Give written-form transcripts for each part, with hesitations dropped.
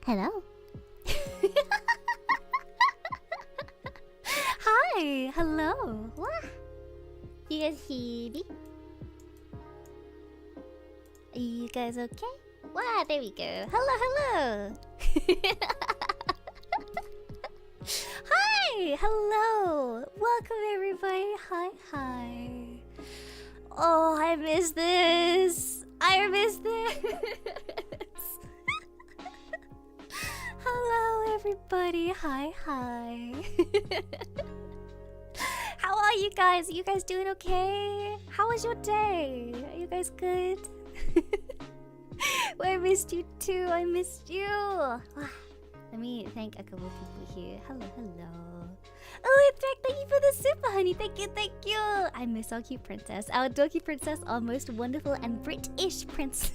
Hello. Hi. Hello. What? You guys hear me? Are you guys okay? Wow, there we go. Hello, hello. Hi, hello. Welcome everybody. Hi, hi. Oh, I miss this. I miss this. Hello everybody. Hi, hi. How are you guys? Are you guys doing okay? How was your day? Are you guys good? Well, I missed you too. I missed you. Let me thank a couple people here. Hello, hello. Oh, it's Jack. Thank you for the super, honey. Thank you, thank you. I miss our cute princess. Our dorky princess, our most wonderful and British princess.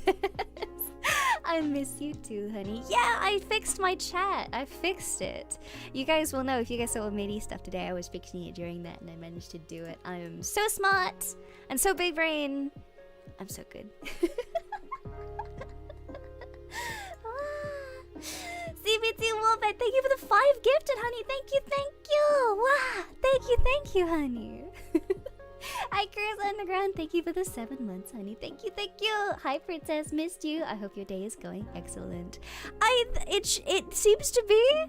I miss you too, honey. Yeah, I fixed my chat. I fixed it. You guys will know if you guys saw MIRRI stuff today. I was fixing it during that and I managed to do it. I am so smart and so big brain. I'm so good. CBT Wolfman, thank you for the 5 gifted, honey. Thank you, thank you. Wow, thank you, honey. Hi, Chris Underground. Thank you for the 7 months, honey. Thank you, thank you. Hi, Princess. Missed you. I hope your day is going excellent. It seems to be.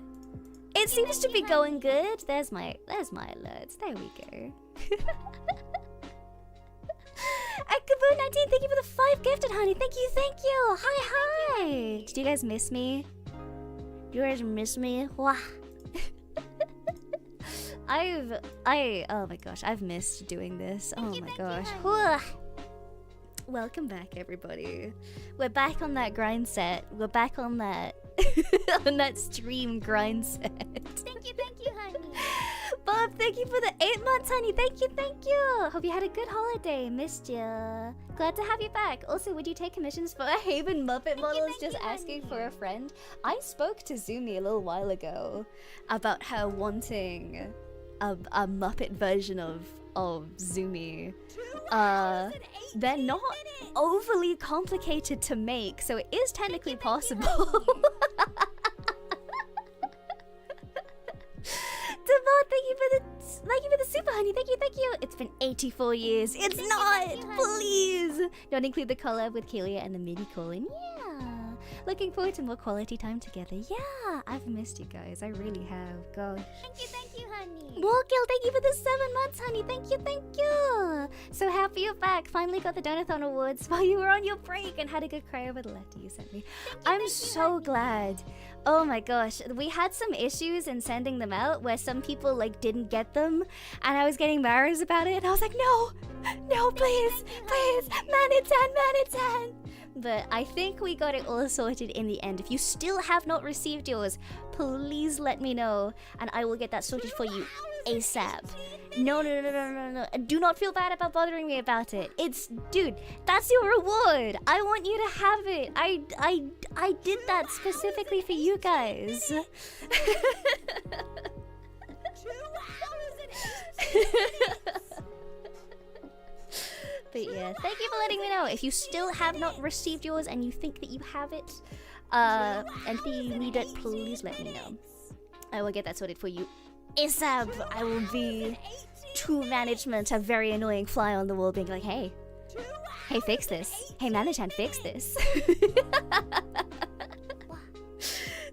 It seems to be going good. There's my alerts. There we go. Akabu19, thank you for the 5 gifted, honey. Thank you, thank you. Hi. Did you guys miss me? You guys miss me? Wow. Oh my gosh, I've missed doing this. Oh my gosh. Welcome back, everybody. We're back on that grind set. We're back on that on that stream grind set. Thank you, honey. Bob, thank you for the 8 months, honey. Thank you. Hope you had a good holiday. Missed you. Glad to have you back. Also, would you take commissions for a Haven Muppet models? Just asking for a friend. I spoke to ZUMI a little while ago about her wanting a Muppet version of ZUMI. They're not overly complicated to make, so it is technically possible. Devon, thank you for the super, honey. Thank you. It's been 84 years. It's not. Please don't include the collab with Kelia and the MIDI calling. Yeah. Looking forward to more quality time together. Yeah, I've missed you guys. I really have. Gosh. Thank you, honey. Walkill, thank you for the 7 months, honey. Thank you. So happy you're back. Finally got the Donathon awards while you were on your break and had a good cry over the letter you sent me. I'm so glad. Oh my gosh, we had some issues in sending them out where some people like didn't get them, and I was getting embarrassed about it. And I was like, no, please, Manitan. But I think we got it all sorted in the end. If you still have not received yours, please let me know, and I will get that sorted for you ASAP. No. Do not feel bad about bothering me about it. Dude, that's your reward. I want you to have it. I did that specifically for you guys. 2 hours and 8 minutes. But yeah, thank you for letting me know. If you still have not received yours and you think that you have it, and you need it, please let me know. I will get that sorted for you ASAP. I will be to management a very annoying fly on the wall being like, hey, fix this. Hey, management, fix this.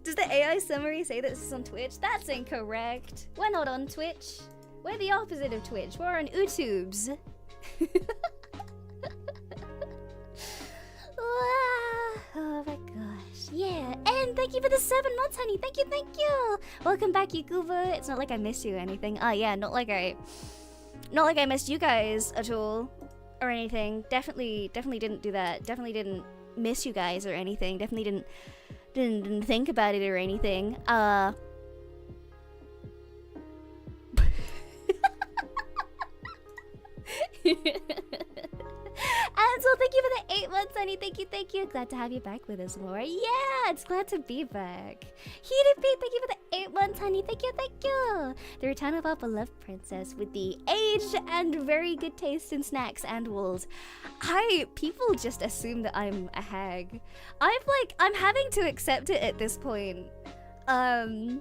Does the AI summary say that this is on Twitch? That's incorrect. We're not on Twitch. We're the opposite of Twitch. We're on YouTubes. Oh my gosh. Yeah, and thank you for the 7 months, honey. Thank you. Welcome back, Yukuba. It's not like I missed you or anything. Yeah, not like I missed you guys at all or anything. Definitely didn't do that. Definitely didn't miss you guys or anything. Definitely didn't think about it or anything. Ansel, thank you for the 8 months, honey. Thank you. Glad to have you back with us, Amora. Yeah, it's glad to be back. Heated Pete, thank you for the 8 months, honey. honey. Thank you, thank you. The return of our beloved princess with the aged and very good taste in snacks and wools. People just assume that I'm a hag. I'm having to accept it at this point. My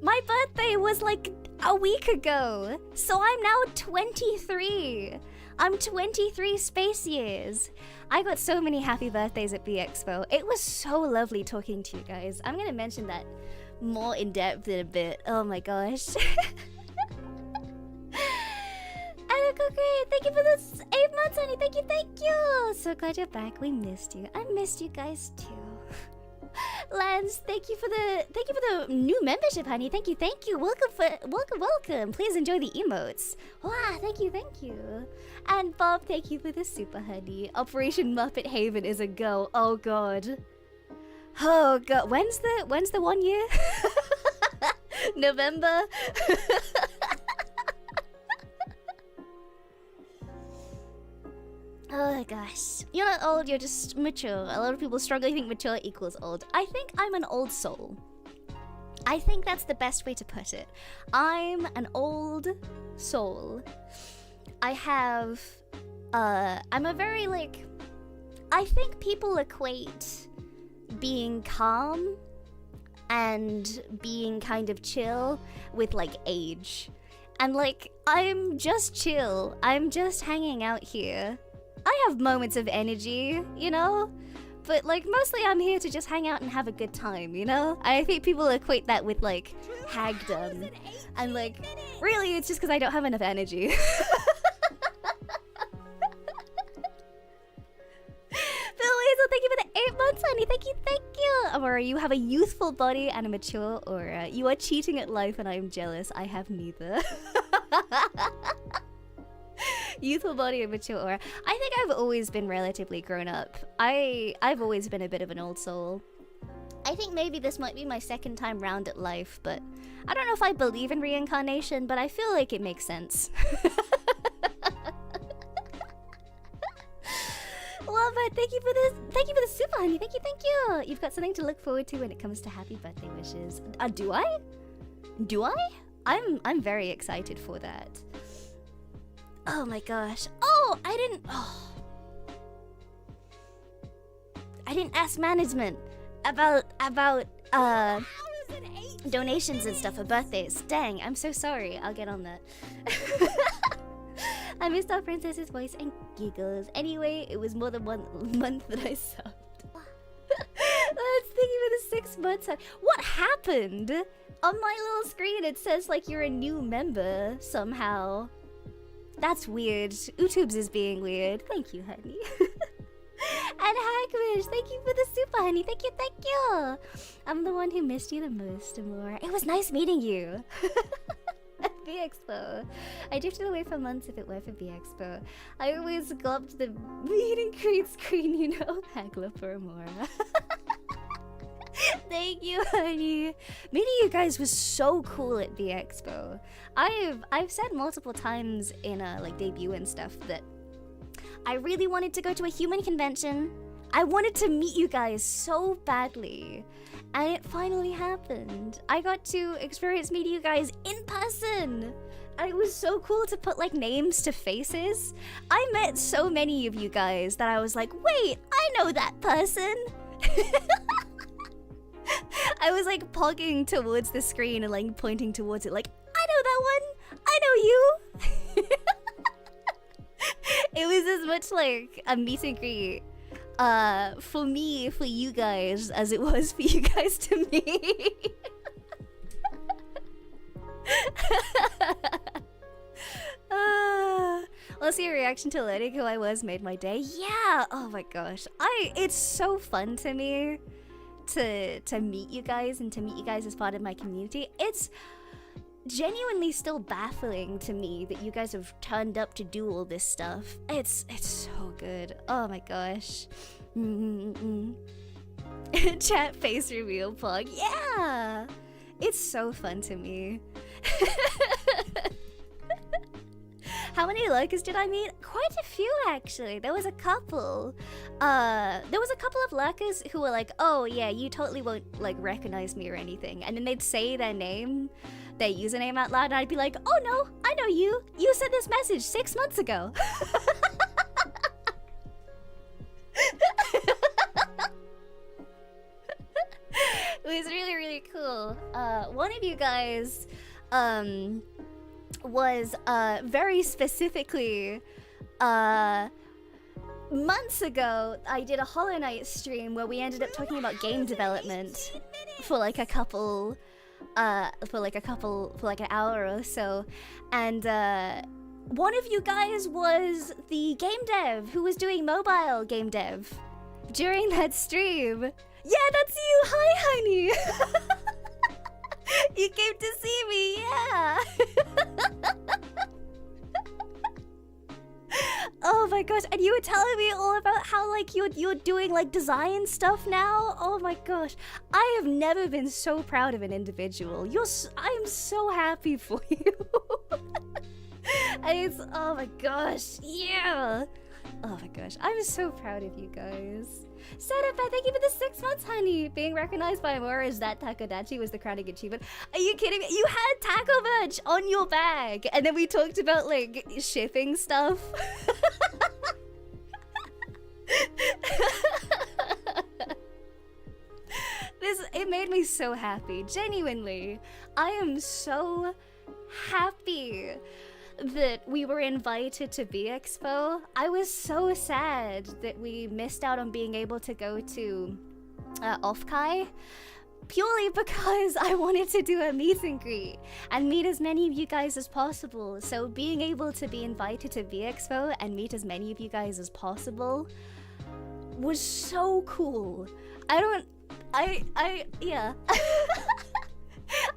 birthday was like a week ago, so I'm now 23. I'm 23 space years. I got so many happy birthdays at BXpo. It was so lovely talking to you guys. I'm gonna mention that more in depth in a bit. Oh my gosh. Great. Thank you for this 8 months, honey. Thank you, thank you. So glad you're back. We missed you. I missed you guys too. Lance, thank you for the new membership, honey. Thank you, thank you. Welcome. Please enjoy the emotes. Wow, thank you. And Bob, thank you for the super, honey. Operation Muppet Haven is a go. Oh god. Oh god. When's the 1 year? November. Oh my gosh. You're not old, you're just mature. A lot of people strongly think mature equals old. I think I'm an old soul. I think that's the best way to put it. I'm an old soul. I'm a very I think people equate being calm and being kind of chill with age. And I'm just chill. I'm just hanging out here. I have moments of energy, you know? But mostly I'm here to just hang out and have a good time, you know? I think people equate that with hagdom. And really it's just because I don't have enough energy. Bill Weasel, thank you for the 8 months, honey. Thank you. Amora, you have a youthful body and a mature aura. You are cheating at life and I am jealous. I have neither. Youthful body and mature aura. I think I've always been relatively grown up. I've always been a bit of an old soul. I think maybe this might be my second time round at life, but I don't know if I believe in reincarnation, but I feel like it makes sense. Love it. Thank you for this. Thank you for the super, honey. Thank you. You've got something to look forward to when it comes to happy birthday wishes. Do I? I'm very excited for that. Oh my gosh. Oh, I didn't ask management about donations and stuff for birthdays. Dang, I'm so sorry. I'll get on that. I missed our princess's voice and giggles. Anyway, it was more than 1 month that I subbed. Let's think for the 6 months. What happened? On my little screen it says you're a new member somehow. That's weird. YouTube's is being weird. Thank you, honey. And Hackwish, thank you for the super, honey. Thank you. I'm the one who missed you the most, Amora. It was nice meeting you. At BXpo. I drifted away for months if it were for BXpo. I always gulped the meet and greet screen, you know. Haggler for Amora. Thank you, honey. Meeting you guys was so cool at the expo. I've said multiple times in debut and stuff that I really wanted to go to a human convention. I wanted to meet you guys so badly, and it finally happened. I got to experience meeting you guys in person. And it was so cool to put names to faces. I met so many of you guys that I was like, wait, I know that person. I was pogging towards the screen and pointing towards it I know that one! I know you! It was as much a meet and greet for me, for you guys, as it was for you guys to me. Let's see your reaction to learning who I was made my day. Yeah! Oh my gosh. It's so fun to me to meet you guys and to meet you guys as part of my community. It's genuinely still baffling to me that you guys have turned up to do all this stuff. It's so good. Oh my gosh. Chat face reveal plug. Yeah! It's so fun to me. How many lurkers did I meet? Quite a few, actually. There was a couple. There was a couple of lurkers who were like, oh yeah, you totally won't like recognize me or anything. And then they'd say their name, their username out loud, and I'd be like, oh no, I know you. You sent this message 6 months ago. It was really, really cool. One of you guys was very specifically months ago I did a Hollow Knight stream where we ended up talking about game development for like a couple for like an hour or so, and one of you guys was the game dev who was doing mobile game dev during that stream. Yeah, that's you. Hi, honey. You came to see me, yeah. Oh my gosh, and you were telling me all about how like you're doing like design stuff now. Oh my gosh, I have never been so proud of an individual. I am so happy for you. And it's, oh my gosh, yeah. Oh my gosh, I'm so proud of you guys. Sadposting, thank you for the 6 months, honey. Being recognized by Amora as that Takodachi was the crowning achievement. Are you kidding me? You had taco merch on your bag, and then we talked about like shipping stuff. It made me so happy. Genuinely, I am so happy that we were invited to V-Expo. I was so sad that we missed out on being able to go to OFCAI, purely because I wanted to do a meet and greet and meet as many of you guys as possible. So being able to be invited to V-Expo and meet as many of you guys as possible was so cool. Yeah.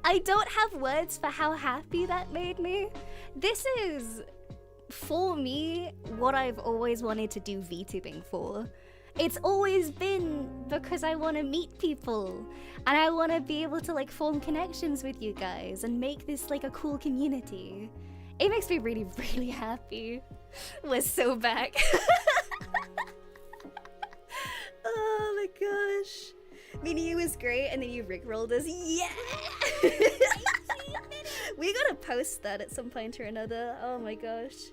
I don't have words for how happy that made me. This is, for me, what I've always wanted to do VTubing for. It's always been because I want to meet people and I want to be able to like form connections with you guys and make this like a cool community. It makes me really, really happy. We're so back. Oh my gosh. Meaning it was great, and then you rickrolled us. Yeah! We gotta post that at some point or another. Oh my gosh.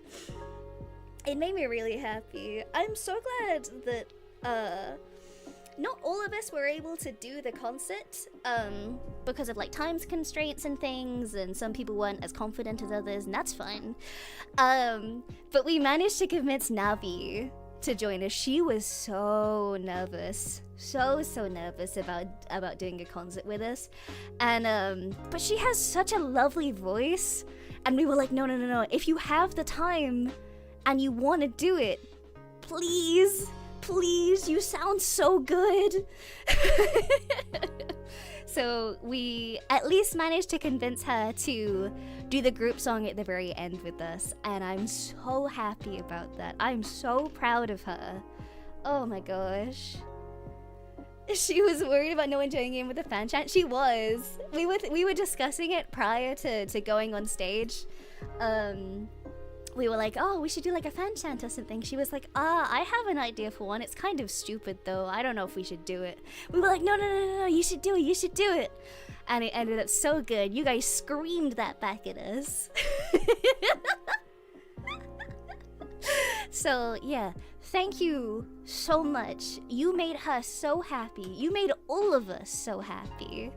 It made me really happy. I'm so glad that not all of us were able to do the concert because of like times constraints and things, and some people weren't as confident as others, and that's fine. But we managed to convince Navi to join us. She was so nervous. So nervous about doing a concert with us, and but she has such a lovely voice, and we were like, no, if you have the time and you want to do it, please, you sound so good. So we at least managed to convince her to do the group song at the very end with us, and I'm so happy about that. I'm so proud of her. Oh my gosh. She was worried about no one joining in with the fan chant. She was. We were discussing it prior to going on stage. We were like, oh, we should do like a fan chant or something. She was like, I have an idea for one. It's kind of stupid though. I don't know if we should do it. We were like, no, you should do it. And it ended up so good. You guys screamed that back at us. So yeah, thank you so much. You made her so happy. You made all of us so happy.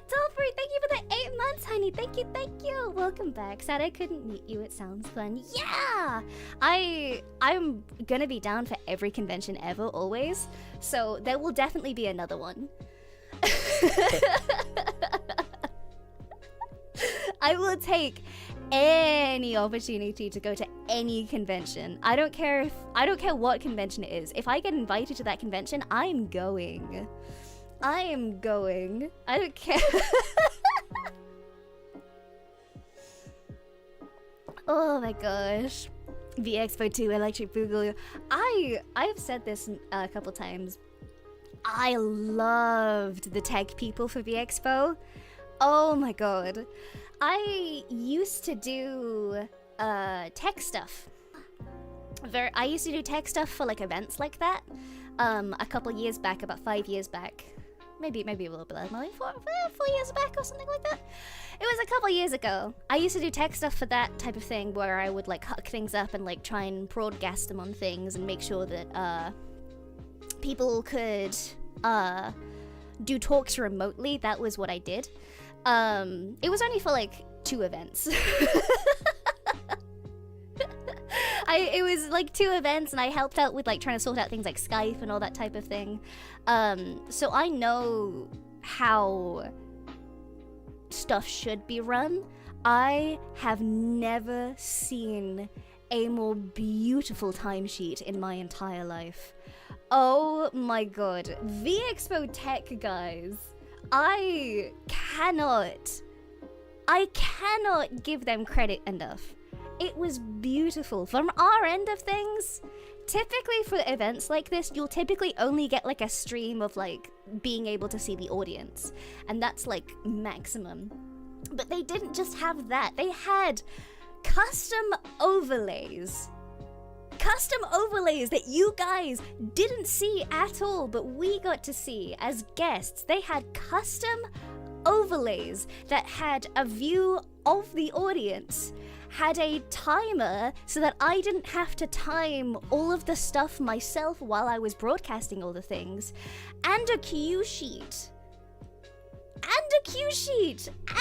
Dolphy, thank you for the 8 months, honey. Thank you. Welcome back. Sad I couldn't meet you. It sounds fun. Yeah! I'm gonna be down for every convention ever, always. So there will definitely be another one. I will take any opportunity to go to any convention. I don't care what convention it is. If I get invited to that convention, I'm going. I am going. I don't care. Oh my gosh. V-Expo 2, Electric Boogaloo. I've said this a couple times. I loved the tech people for V-Expo. Oh my god. I used to do tech stuff. I used to do tech stuff for like events like that. A couple years back, about 5 years back. Maybe a little bit less, maybe 4 years back or something like that. It was a couple years ago. I used to do tech stuff for that type of thing where I would like hook things up and like try and broadcast them on things and make sure that people could do talks remotely. That was what I did. It was only for like 2 events. It was like 2 events, and I helped out with like trying to sort out things like Skype and all that type of thing. So I know how stuff should be run. I have never seen a more beautiful timesheet in my entire life. Oh my god. VExpo Tech, guys. I cannot give them credit enough. It was beautiful. From our end of things, typically for events like this, you'll typically only get like a stream of like being able to see the audience. And that's like maximum. But they didn't just have that. They had custom overlays. Custom overlays that you guys didn't see at all, but we got to see as guests. They had custom overlays that had a view of the audience, had a timer so that I didn't have to time all of the stuff myself while I was broadcasting all the things, and a cue sheet.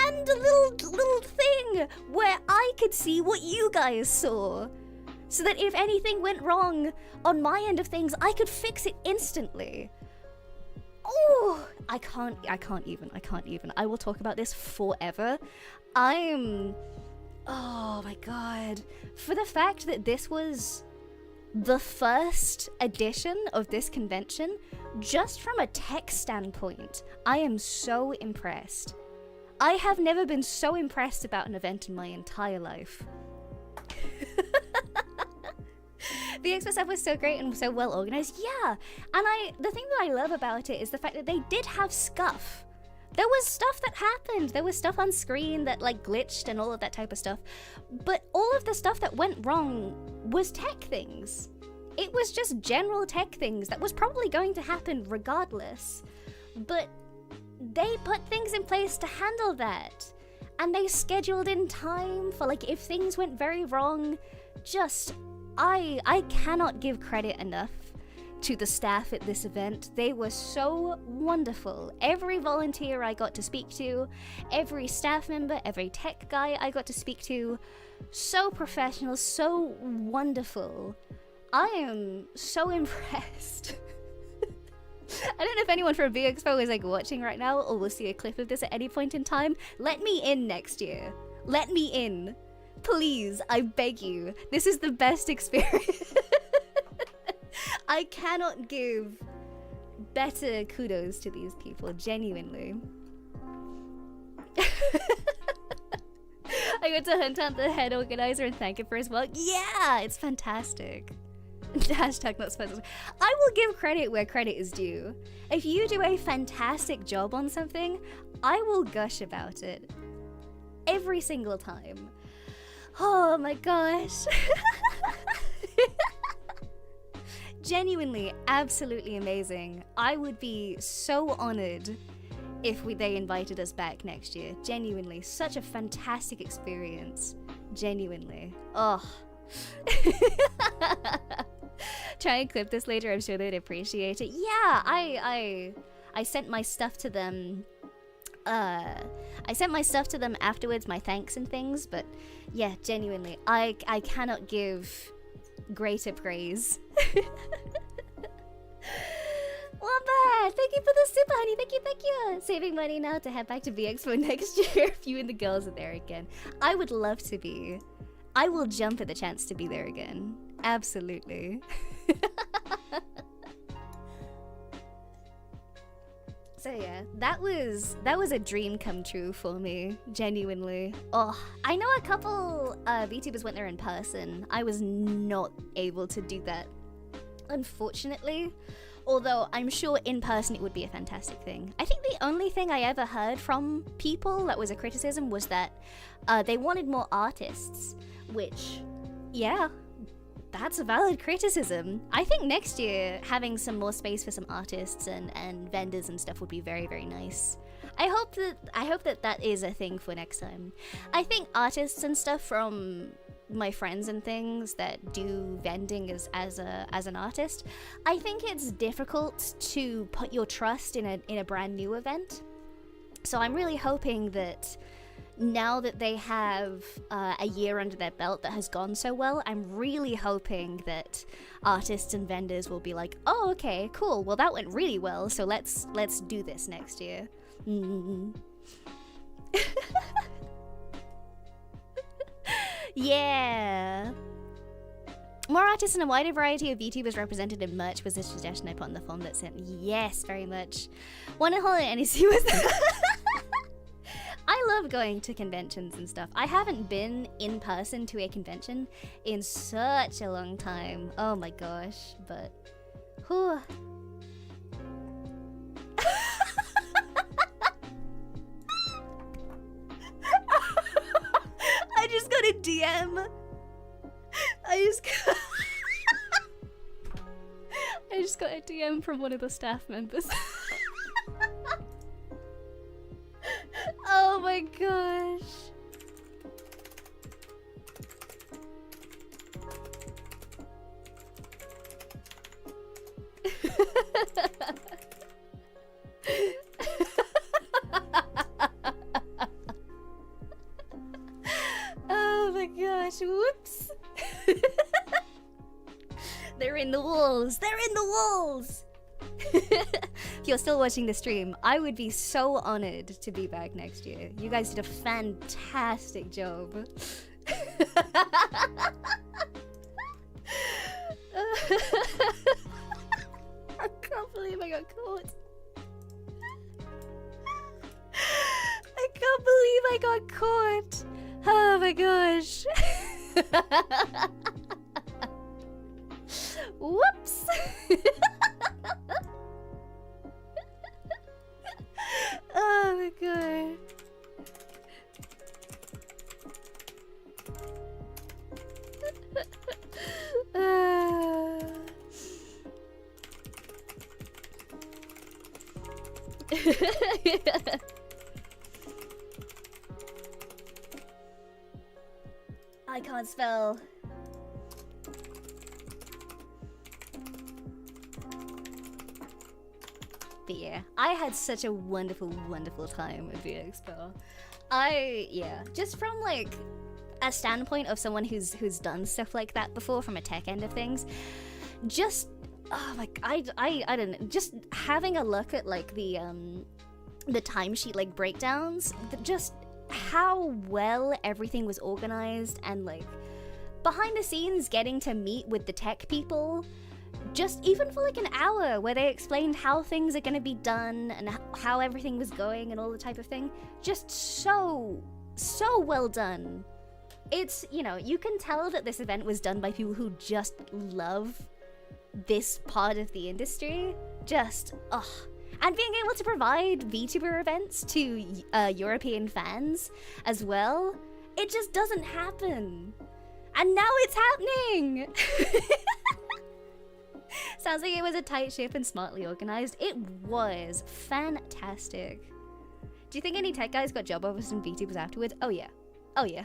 And a little thing where I could see what you guys saw, so that if anything went wrong on my end of things, I could fix it instantly. Oh, I can't even. I will talk about this forever. Oh my god. For the fact that this was the first edition of this convention, just from a tech standpoint, I am so impressed. I have never been so impressed about an event in my entire life. The expo stuff was so great and so well organized. Yeah, and the thing that I love about it is the fact that they did have scuff. There was stuff that happened. There was stuff on screen that like glitched and all of that type of stuff. But all of the stuff that went wrong was tech things. It was just general tech things that was probably going to happen regardless. But they put things in place to handle that. And they scheduled in time for like if things went very wrong. Just, I cannot give credit enough to the staff at this event. They were so wonderful. Every volunteer I got to speak to, every staff member, every tech guy I got to speak to, so professional, so wonderful. I am so impressed. I don't know if anyone from VExpo is like watching right now or will see a clip of this at any point in time. Let me in next year. Let me in. Please, I beg you. This is the best experience. I cannot give better kudos to these people, genuinely. I got to hunt out the head organizer and thank him for his work. Yeah, it's fantastic. Hashtag not sponsored. I will give credit where credit is due. If you do a fantastic job on something, I will gush about it. Every single time. Oh my gosh. Genuinely, absolutely amazing. I would be so honored if they invited us back next year. Genuinely, such a fantastic experience. Genuinely. Oh. Try and clip this later, I'm sure they'd appreciate it. Yeah, I sent my stuff to them. I sent my stuff to them afterwards, my thanks and things, but yeah, genuinely, I cannot give greater praise. Wombat, thank you for the super, honey. Thank you. Saving money now to head back to VExpo next year if you and the girls are there again. I would love to be. I will jump at the chance to be there again. Absolutely. So yeah, that was a dream come true for me, genuinely. Oh, I know a couple VTubers went there in person. I was not able to do that, unfortunately. Although I'm sure in person it would be a fantastic thing. I think the only thing I ever heard from people that was a criticism was that they wanted more artists, which, yeah, that's a valid criticism. I think next year having some more space for some artists and vendors and stuff would be very, very nice. I hope that is a thing for next time. I think artists and stuff from my friends and things that do vending as an artist, I think it's difficult to put your trust in a brand new event. So I'm really hoping that now that they have a year under their belt that has gone so well, I'm really hoping that artists and vendors will be like, oh, okay, cool, well that went really well, so let's do this next year. Yeah. More artists and a wider variety of VTubers represented in merch was a suggestion I put on the form that sent. Yes, very much. One in Holland NEC was. I love going to conventions and stuff. I haven't been in person to a convention in such a long time. Oh my gosh, but whew. I just got a DM. I just got a DM from one of the staff members. Oh my gosh. Oh my gosh, whoops. They're in the walls, they're in the walls. If you're still watching the stream, I would be so honored to be back next year. You guys did a fantastic job. I can't believe I got caught. I can't believe I got caught. Oh my gosh. Whoops. Oh my god. I can't spell. But yeah, I had such a wonderful, wonderful time at VXPO. Yeah, just from like a standpoint of someone who's done stuff like that before from a tech end of things, just oh my, I don't know, just having a look at like the timesheet like breakdowns, just how well everything was organized, and like behind the scenes getting to meet with the tech people just even for like an hour where they explained how things are going to be done and how everything was going and all the type of thing. Just so well done. It's, you know, you can tell that this event was done by people who just love this part of the industry. Just, ugh. And being able to provide VTuber events to European fans as well, it just doesn't happen. And now it's happening! Sounds like it was a tight ship and smartly organized. It was fantastic. Do you think any tech guys got job offers from VTubers afterwards? Oh yeah. Oh yeah.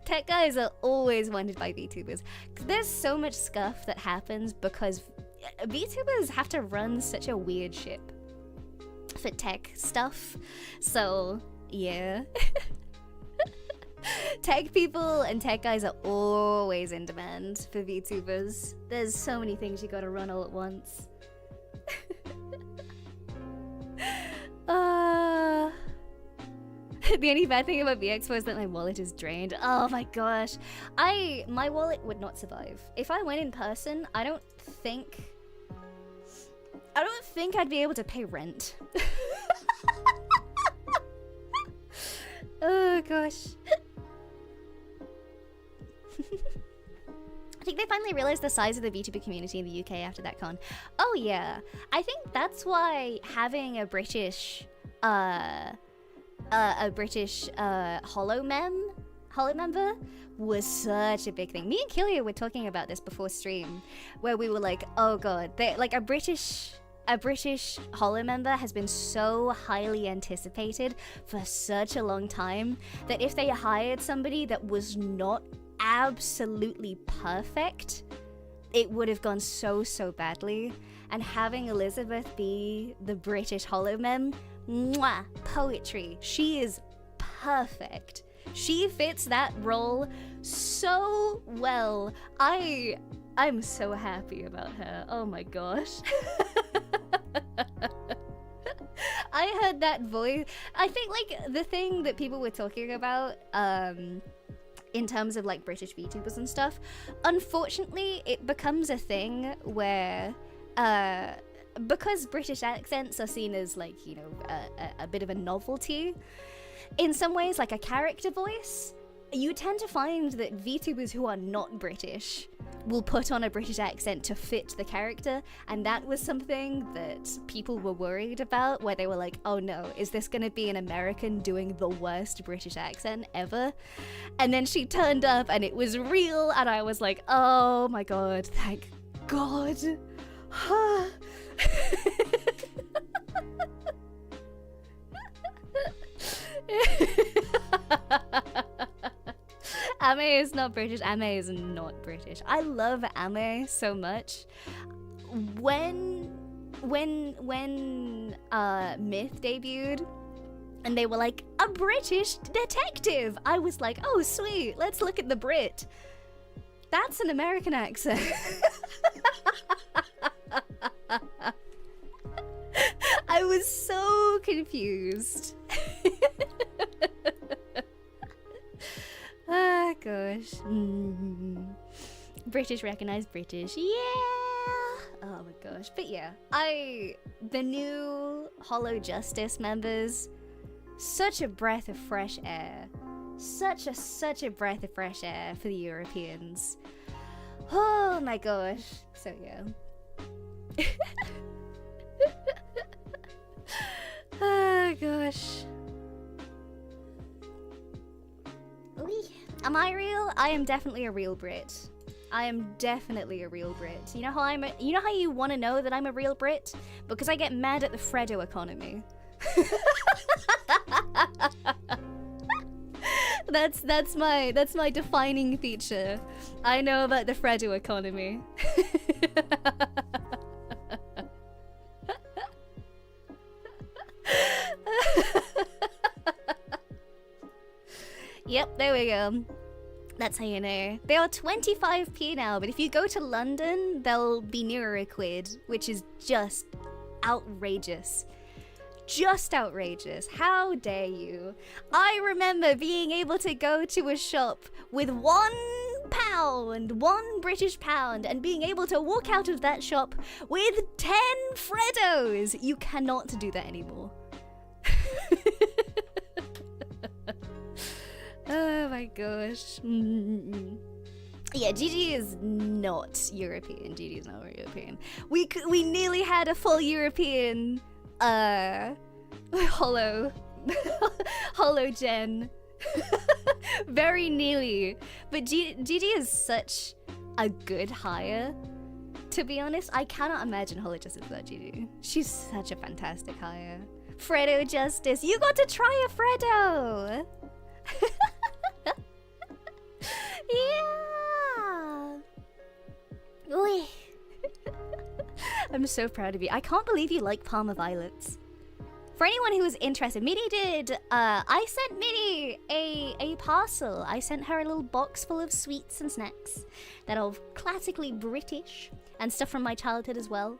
Tech guys are always wanted by VTubers. There's so much scuff that happens because VTubers have to run such a weird ship for tech stuff. So, yeah. Tech people and tech guys are always in demand for VTubers. There's so many things you gotta run all at once. The only bad thing about VXPO is that my wallet is drained. Oh my gosh. My wallet would not survive. If I went in person, I don't think I'd be able to pay rent. Oh gosh. I think they finally realized the size of the VTuber community in the UK after that con. Oh yeah, I think that's why having a British holo member was such a big thing. Me and Killia were talking about this before stream, where we were like, oh god, like a British holo member has been so highly anticipated for such a long time that if they hired somebody that was not absolutely perfect, it would have gone so badly. And having Elizabeth be the British holo mem, mwah, poetry. She is perfect. She fits that role so well. I'm so happy about her. Oh my gosh. I heard that voice. I think like the thing that people were talking about in terms of like British VTubers and stuff, unfortunately it becomes a thing where because British accents are seen as like, you know, a bit of a novelty in some ways, like a character voice, you tend to find that VTubers who are not British will put on a British accent to fit the character, and that was something that people were worried about, where they were like, oh no, is this gonna be an American doing the worst British accent ever? And then she turned up and it was real, and I was like, oh my god, thank god. Ame is not British. Ame is not British. I love Ame so much. When Myth debuted and they were like, a British detective, I was like, oh sweet, let's look at the Brit. That's an American accent. I was so confused. Ah, gosh. British recognized British. Yeah. Oh my gosh. But yeah, the new Hollow Justice members, such a breath of fresh air. Such a breath of fresh air for the Europeans. Oh my gosh. So yeah. Oh gosh. Am I real? I am definitely a real Brit. I am definitely a real Brit. You know how you want to know that I'm a real Brit? Because I get mad at the Freddo economy. That's my defining feature. I know about the Freddo economy. Yep, there we go. That's how you know. They are 25p now, but if you go to London, they'll be nearer a quid, which is just outrageous. Just outrageous. How dare you? I remember being able to go to a shop with £1, one British pound, and being able to walk out of that shop with 10 Freddos. You cannot do that anymore. Oh my gosh. Yeah, Gigi is not European. Gigi is not European. We nearly had a full European holo gen. Very nearly. But Gigi is such a good hire. To be honest, I cannot imagine Holo Justice without Gigi. She's such a fantastic hire. Freddo Justice, you got to try a Freddo! Yeah. Oi. I'm so proud of you. I can't believe you like Parma Violets. For anyone who was interested, Minnie did. I sent Minnie a parcel. I sent her a little box full of sweets and snacks that are classically British and stuff from my childhood as well.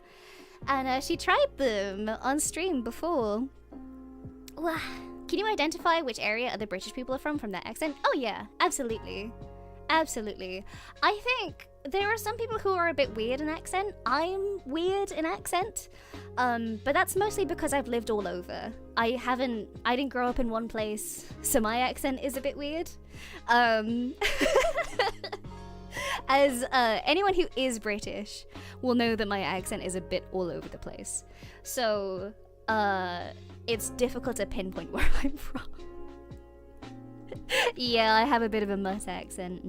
And she tried them on stream before. Wow. Can you identify which area other British people are from that accent? Oh yeah, absolutely. Absolutely. I think there are some people who are a bit weird in accent. I'm weird in accent. But that's mostly because I've lived all over. I didn't grow up in one place, so my accent is a bit weird. As anyone who is British will know that my accent is a bit all over the place. So it's difficult to pinpoint where I'm from. Yeah, I have a bit of a mutt accent.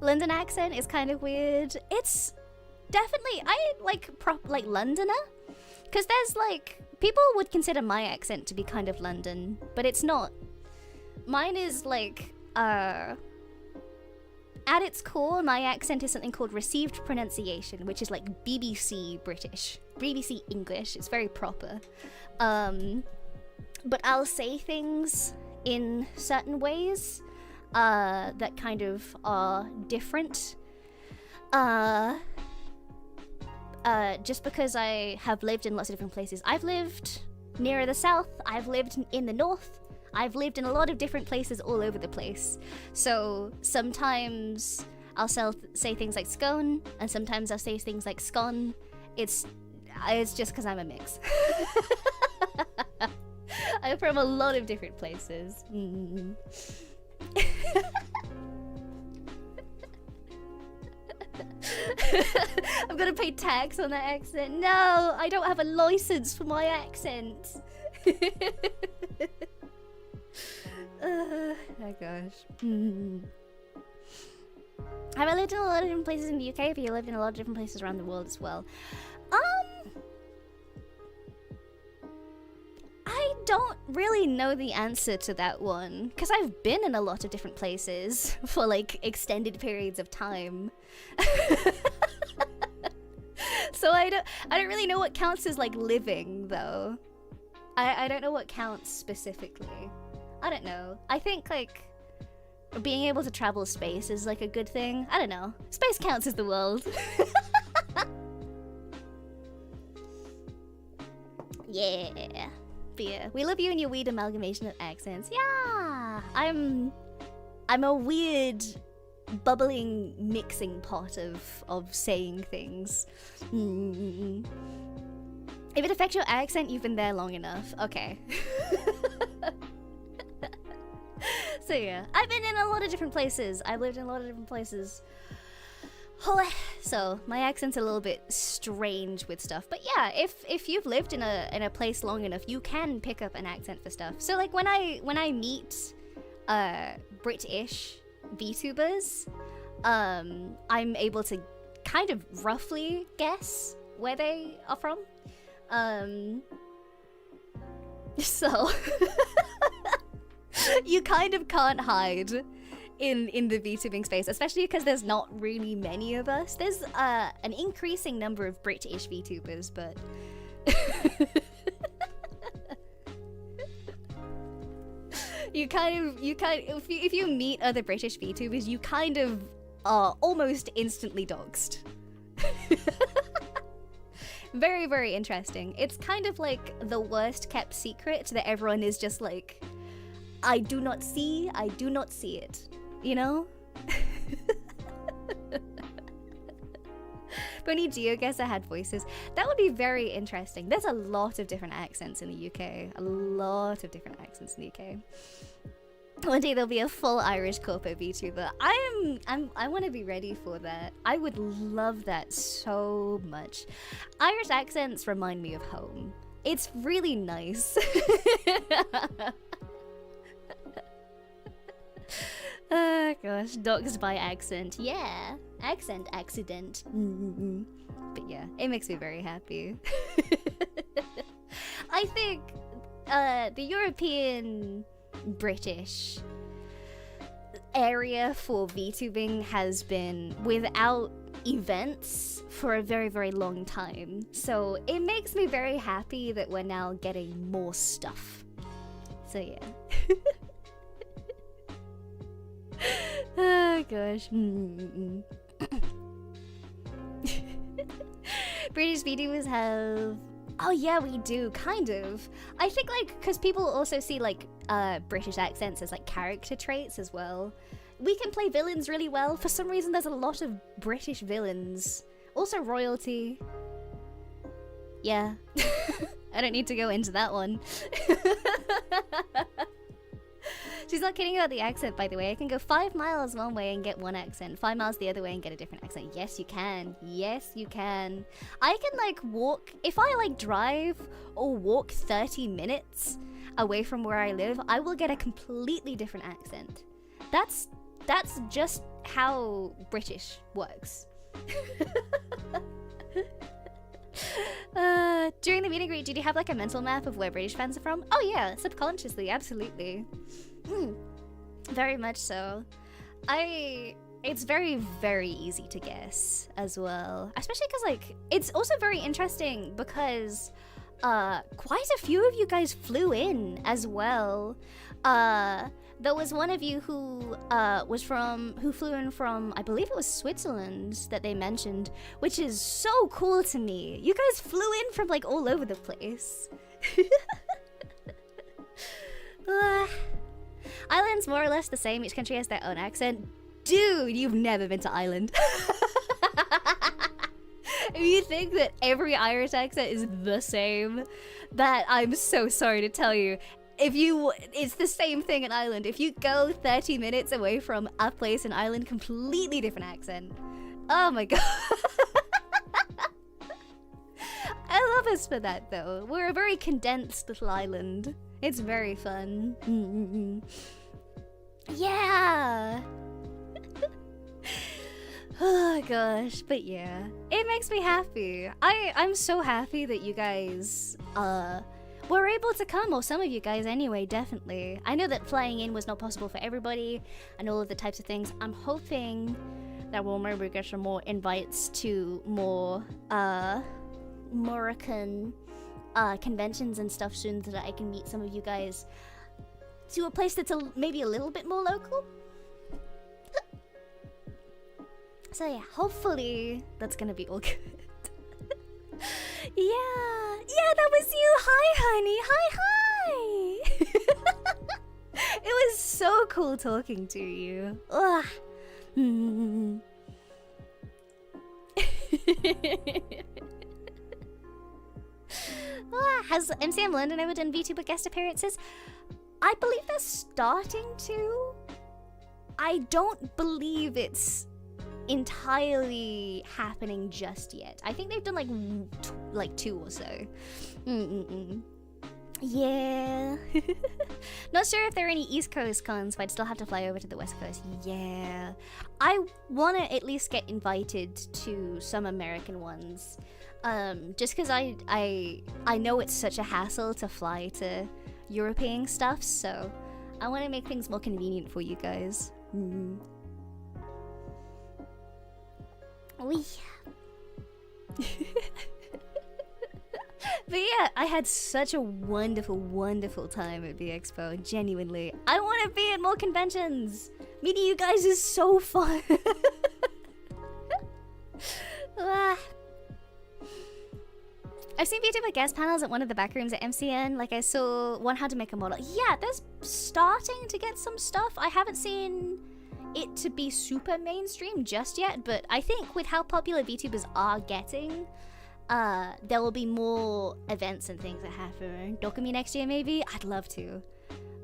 London accent is kind of weird. It's definitely, I like Londoner, because there's like, people would consider my accent to be kind of London, but it's not. Mine is like, at its core, my accent is something called received pronunciation, which is like BBC British, BBC English. It's very proper. But I'll say things in certain ways that kind of are different. Just because I have lived in lots of different places. I've lived nearer the south, I've lived in the north, I've lived in a lot of different places all over the place. So sometimes I'll say things like scone, and sometimes I'll say things like scone. It's just because I'm a mix. I'm from a lot of different places. I'm gonna pay tax on that accent. No, I don't have a license for my accent. Oh gosh. Have I lived in a lot of different places in the UK? Have you lived in a lot of different places around the world as well? I don't really know the answer to that one, because I've been in a lot of different places for like extended periods of time. So I don't really know what counts as like living though. I don't know what counts specifically. I don't know. I think like being able to travel space is like a good thing. I don't know. Space counts as the world. Yeah. But yeah, we love you and your weird amalgamation of accents. Yeah, I'm a weird, bubbling, mixing pot of saying things. If it affects your accent, you've been there long enough. Okay. So yeah, I've been in a lot of different places. I've lived in a lot of different places. So my accent's a little bit strange with stuff, but yeah, if you've lived in a place long enough, you can pick up an accent for stuff. So like when I meet British VTubers, I'm able to kind of roughly guess where they are from. So you kind of can't hide in the VTubing space, especially because there's not really many of us. There's an increasing number of British VTubers, but you kind of if you meet other British VTubers, you kind of are almost instantly doxed. Very, very interesting. It's kind of like the worst kept secret that everyone is just like, I do not see it. You know? If only GeoGuessr had voices. That would be very interesting. There's a lot of different accents in the UK. A lot of different accents in the UK. One day there'll be a full Irish corpo VTuber. I want to be ready for that. I would love that so much. Irish accents remind me of home. It's really nice. Oh gosh, doxed by accent. Yeah, accent accident. But yeah, it makes me very happy. I think the European British area for VTubing has been without events for a very, very long time. So it makes me very happy that we're now getting more stuff. So yeah. Oh gosh. British VTubers have... Oh yeah, we do, kind of. I think like, because people also see like British accents as like character traits as well. We can play villains really well. For some reason there's a lot of British villains. Also royalty. Yeah. I don't need to go into that one. She's not kidding about the accent, by the way. I can go 5 miles one way and get one accent, 5 miles the other way and get a different accent. Yes, you can. Yes, you can. I can like walk, if I like drive or walk 30 minutes away from where I live, I will get a completely different accent. That's just how British works. During the meet and greet, did you have like a mental map of where British fans are from? Oh yeah, subconsciously, absolutely. Very much so. It's very, very easy to guess as well. Especially because like, it's also very interesting because quite a few of you guys flew in as well. There was one of you who flew in from, I believe it was Switzerland that they mentioned, which is so cool to me. You guys flew in from like all over the place. Ireland's more or less the same. Each country has their own accent. Dude, you've never been to Ireland. If you think that every Irish accent is the same, that I'm so sorry to tell you. It's the same thing in Ireland. If you go 30 minutes away from a place in Ireland, completely different accent. Oh my god. I love us for that though. We're a very condensed little island. It's very fun. Yeah. Oh gosh, but yeah. It makes me happy. I'm so happy that you guys were able to come, or some of you guys anyway, definitely. I know that flying in was not possible for everybody and all of the types of things. I'm hoping that we'll maybe get some more invites to more Moroccan conventions and stuff soon so that I can meet some of you guys to a place that's maybe a little bit more local. So yeah, hopefully that's gonna be all good. Yeah, that was you. Hi, honey. Hi. It was so cool talking to you. Ugh. Has MCM London ever done VTuber guest appearances? I believe they're starting to. I don't believe it's entirely happening just yet. I think they've done like 2 or so. Yeah. Not sure if there are any East Coast cons, but I'd still have to fly over to the West Coast. Yeah. I want to at least get invited to some American ones. Just because I know it's such a hassle to fly to European stuff, so I want to make things more convenient for you guys. Oui. But yeah, I had such a wonderful, wonderful time at V-Expo, genuinely. I want to be at more conventions! Meeting you guys is so fun! I've seen VTuber guest panels at one of the back rooms at MCN, like I saw one how to make a model. Yeah, there's starting to get some stuff. I haven't seen it to be super mainstream just yet, but I think with how popular VTubers are getting, there will be more events and things that happen. DOKUMI next year maybe? I'd love to.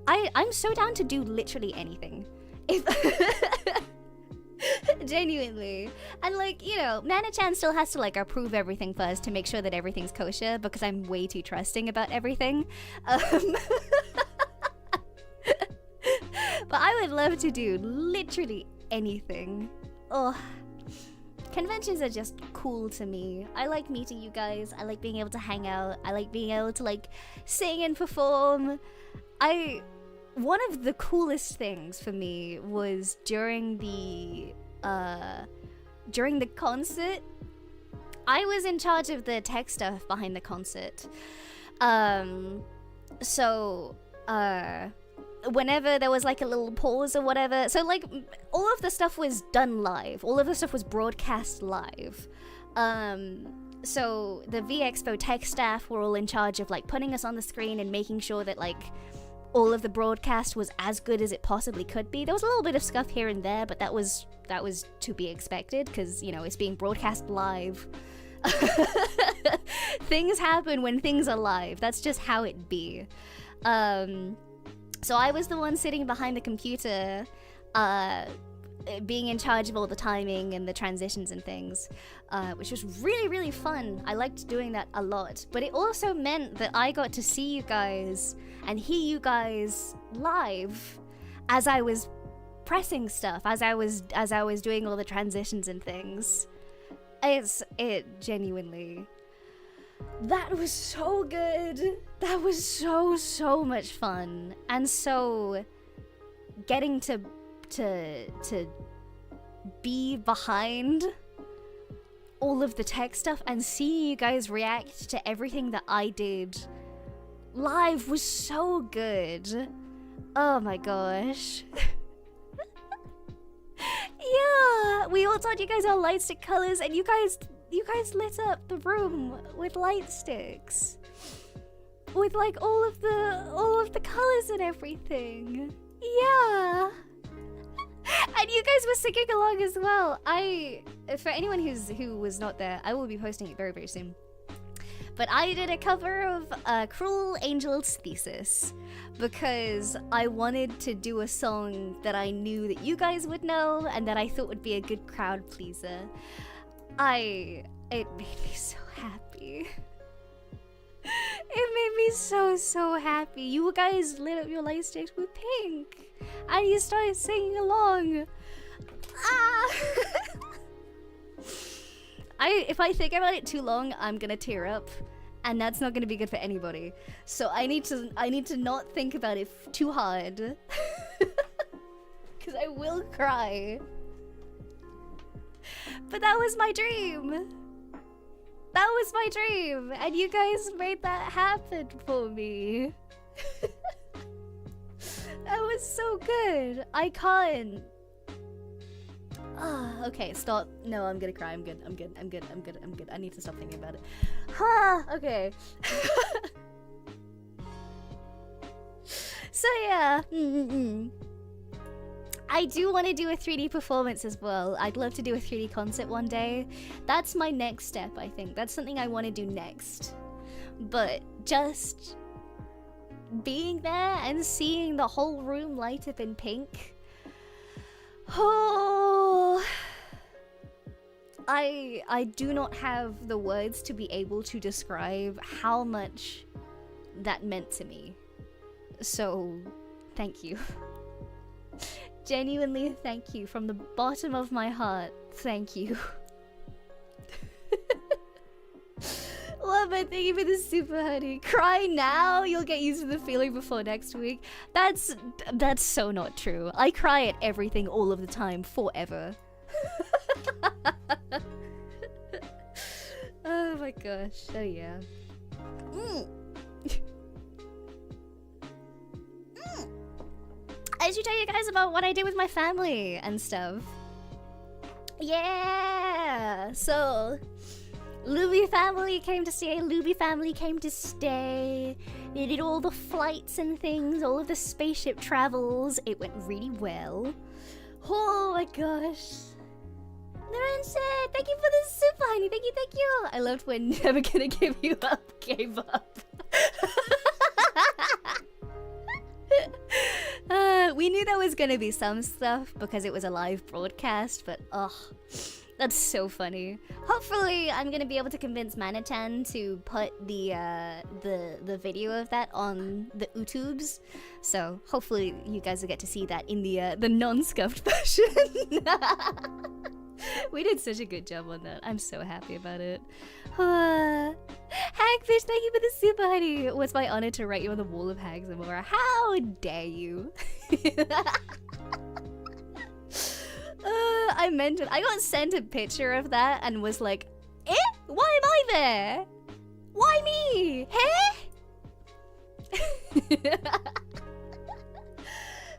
I'm so down to do literally anything. If genuinely. And like, you know, Mana-chan still has to like approve everything first to make sure that everything's kosher because I'm way too trusting about everything. But I would love to do literally anything. Oh, conventions are just cool to me. I like meeting you guys. I like being able to hang out. I like being able to like sing and perform. One of the coolest things for me was during the concert. I was in charge of the tech stuff behind the concert. Whenever there was like a little pause or whatever, so like all of the stuff was done live, all of the stuff was broadcast live. So the V-Expo tech staff were all in charge of like putting us on the screen and making sure that like all of the broadcast was as good as it possibly could be. There was a little bit of scuff here and there, but that was to be expected because, you know, it's being broadcast live. Things happen when things are live. That's just how it be. So I was the one sitting behind the computer, being in charge of all the timing and the transitions and things, which was really, really fun. I liked doing that a lot. But it also meant that I got to see you guys and hear you guys live as I was pressing stuff, as I was doing all the transitions and things. It genuinely, that was so good. That was so much fun. And so getting to be behind all of the tech stuff and seeing you guys react to everything that I did live was so good. Oh my gosh. Yeah, we all taught you guys our light stick colors, and you guys lit up the room with light sticks, with like all of the colors and everything. Yeah. And you guys were singing along as well. For anyone who was not there, I will be posting it very, very soon. But I did a cover of Cruel Angel's Thesis because I wanted to do a song that I knew that you guys would know and that I thought would be a good crowd pleaser. It made me so happy. It made me so happy. You guys lit up your light sticks with pink and you started singing along. If I think about it too long, I'm gonna tear up, and that's not gonna be good for anybody. So I need to not think about it too hard, because I will cry. But that was my dream. That was my dream, and you guys made that happen for me. That was so good. I can't. Okay, stop. No, I'm gonna cry. I'm good. I need to stop thinking about it. Okay. So yeah. I do want to do a 3D performance as well. I'd love to do a 3D concert one day. That's my next step, I think. That's something I want to do next. But just being there and seeing the whole room light up in pink. Oh, I do not have the words to be able to describe how much that meant to me. So, thank you. Genuinely, thank you. From the bottom of my heart, thank you. Love it, thank you for the super honey. Cry now, you'll get used to the feeling before next week. That's so not true. I cry at everything all of the time, forever. Oh my gosh, oh yeah. I should tell you guys about what I did with my family and stuff. Yeah, so Luby family came to stay, Luby family came to stay. They did all the flights and things, all of the spaceship travels. It went really well. Oh my gosh. Lorenzo, thank you for the super honey, thank you. I loved when Never Gonna Give You Up gave up. We knew there was gonna be some stuff because it was a live broadcast, but that's so funny. Hopefully, I'm gonna be able to convince Manatan to put the video of that on the YouTubes. So hopefully, you guys will get to see that in the non-scuffed version. We did such a good job on that. I'm so happy about it. Hagfish, thank you for the super honey. It was my honor to write you on the wall of hags, Amora. How dare you? I got sent a picture of that and was like, eh? Why am I there? Why me? Hey?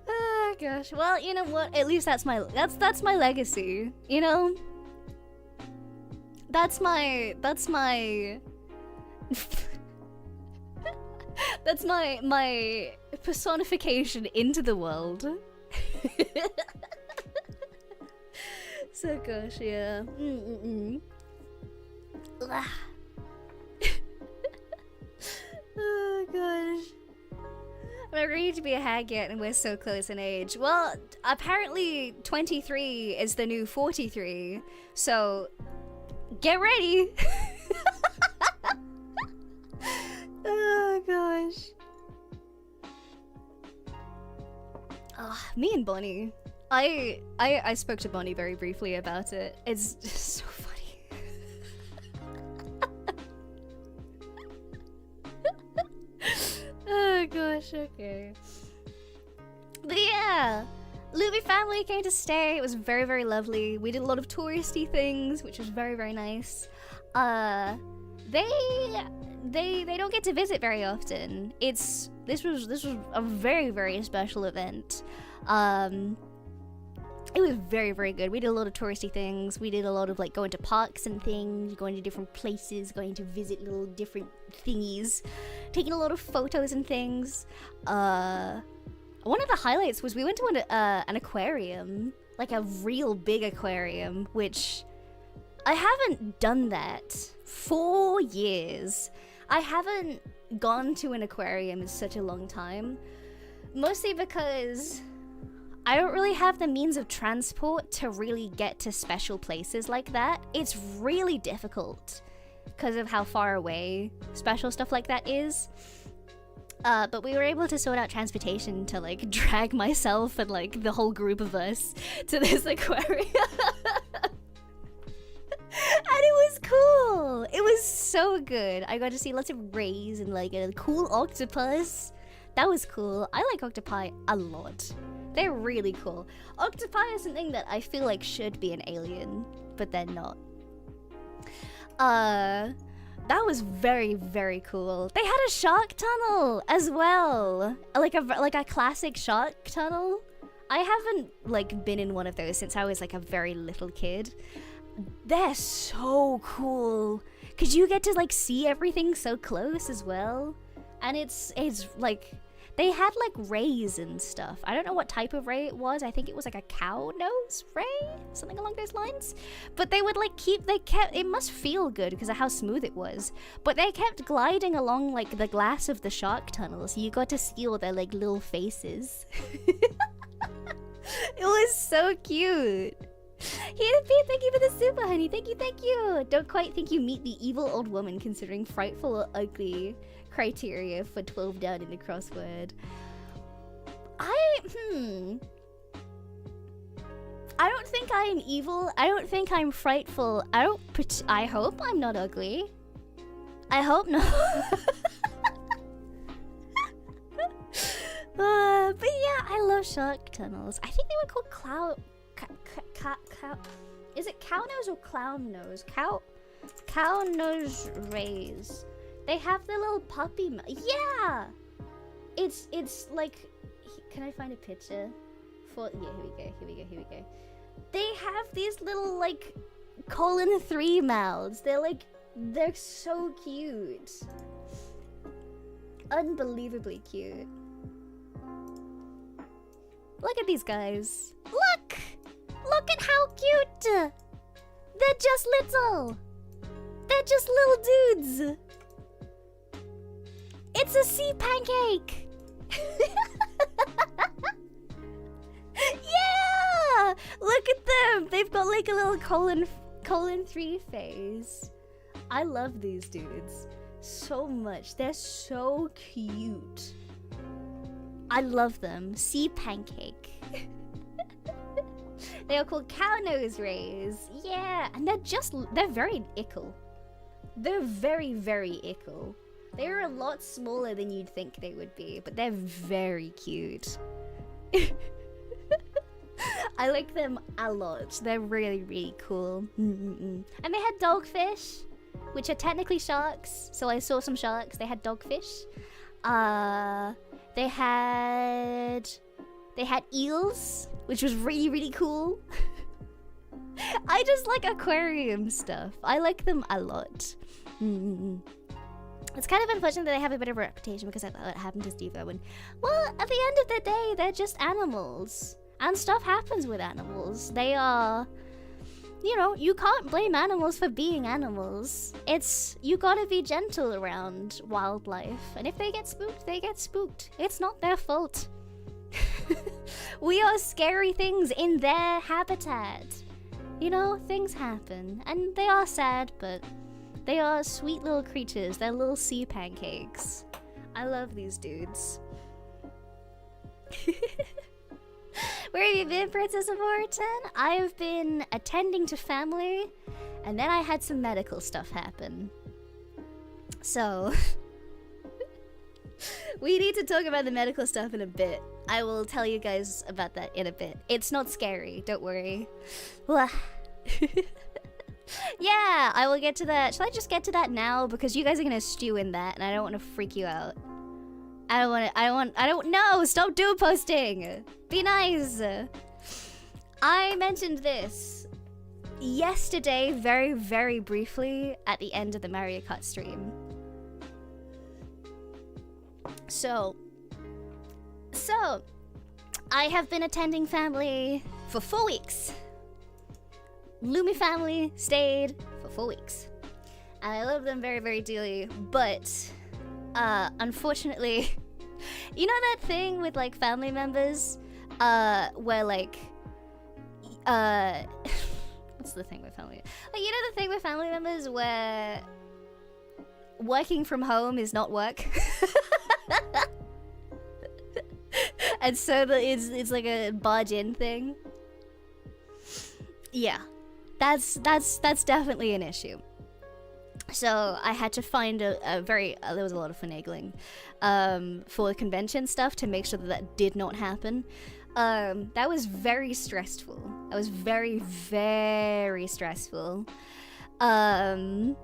Oh gosh. Well, you know what? At least that's my legacy. You know? That's my that's my personification into the world. So gosh, yeah. Oh gosh. I'm not ready to be a hag yet, and we're so close in age. Well, apparently 23 is the new 43, so get ready. Oh gosh. Me and Bonnie. I spoke to Bonnie very briefly about it. It's just so funny. Oh gosh, okay. But yeah, Luby family came to stay. It was very, very lovely. We did a lot of touristy things, which was very, very nice. They don't get to visit very often. This was a very, very special event. It was very, very good. We did a lot of touristy things. We did a lot of like going to parks and things, going to different places, going to visit little different thingies, taking a lot of photos and things. One of the highlights was we went to an aquarium, like a real big aquarium, which I haven't done that for years. I haven't gone to an aquarium in such a long time, mostly because I don't really have the means of transport to really get to special places like that. It's really difficult because of how far away special stuff like that is. But we were able to sort out transportation to like drag myself and like the whole group of us to this aquarium. And it was cool. It was so good. I got to see lots of rays and like a cool octopus. That was cool. I like octopi a lot. They're really cool. Octopi is something that I feel like should be an alien, but they're not. That was very, very cool. They had a shark tunnel as well. Like a classic shark tunnel. I haven't like been in one of those since I was like a very little kid. They're so cool. Cause you get to like see everything so close as well. And it's like, they had like rays and stuff. I don't know what type of ray it was. I think it was like a cow nose ray, something along those lines. But they would like it must feel good because of how smooth it was. But they kept gliding along like the glass of the shark tunnel, so you got to see all their like little faces. It was so cute. Here, Pete, thank you for the super, honey. Thank you. Don't quite think you meet the evil old woman considering frightful or ugly criteria for 12 down in the crossword. I don't think I am evil. I don't think I'm frightful. I hope I'm not ugly. I hope not. But yeah, I love shark tunnels. I think they were called is it cow nose or clown nose? Cow nose rays. They have the little puppy yeah! It's like, can I find a picture? Yeah, here we go. They have these little like colon 3 mouths. They're so cute. Unbelievably cute. Look at these guys. Look at how cute! They're just little. They're just little dudes. It's a sea pancake! Yeah! Look at them! They've got like a little colon 3 face. I love these dudes so much. They're so cute. I love them. Sea pancake. They are called cow nose rays. Yeah! And they're very ickle. They're very, very ickle. They're a lot smaller than you'd think they would be, but they're very cute. I like them a lot. They're really, really cool. And they had dogfish, which are technically sharks. So I saw some sharks. They had dogfish. They had eels, which was really, really cool. I just like aquarium stuff. I like them a lot. It's kind of unfortunate that they have a bit of a reputation because of what happened to Steve Irwin. Well, at the end of the day, they're just animals. And stuff happens with animals. They are you know, you can't blame animals for being animals. You gotta be gentle around wildlife. And if they get spooked, they get spooked. It's not their fault. We are scary things in their habitat. You know, things happen. And they are sad, but they are sweet little creatures. They're little sea pancakes. I love these dudes. Where have you been, Princess Amora? I've been attending to family, and then I had some medical stuff happen. So, we need to talk about the medical stuff in a bit. I will tell you guys about that in a bit. It's not scary, don't worry. Yeah, I will get to that. Shall I just get to that now? Because you guys are gonna stew in that, and I don't want to freak you out. No, stop dual posting. Be nice. I mentioned this yesterday very, very briefly at the end of the Mario Kart stream. So, I have been attending family for 4 weeks. Lumi family stayed for 4 weeks. And I love them very, very dearly, but unfortunately, you know that thing with like family members where like what's the thing with family, like, you know the thing with family members where working from home is not work? And so it's like a barge in thing. Yeah, that's definitely an issue. So I had to find there was a lot of finagling for the convention stuff to make sure that did not happen. That was very stressful. That was very, very stressful. And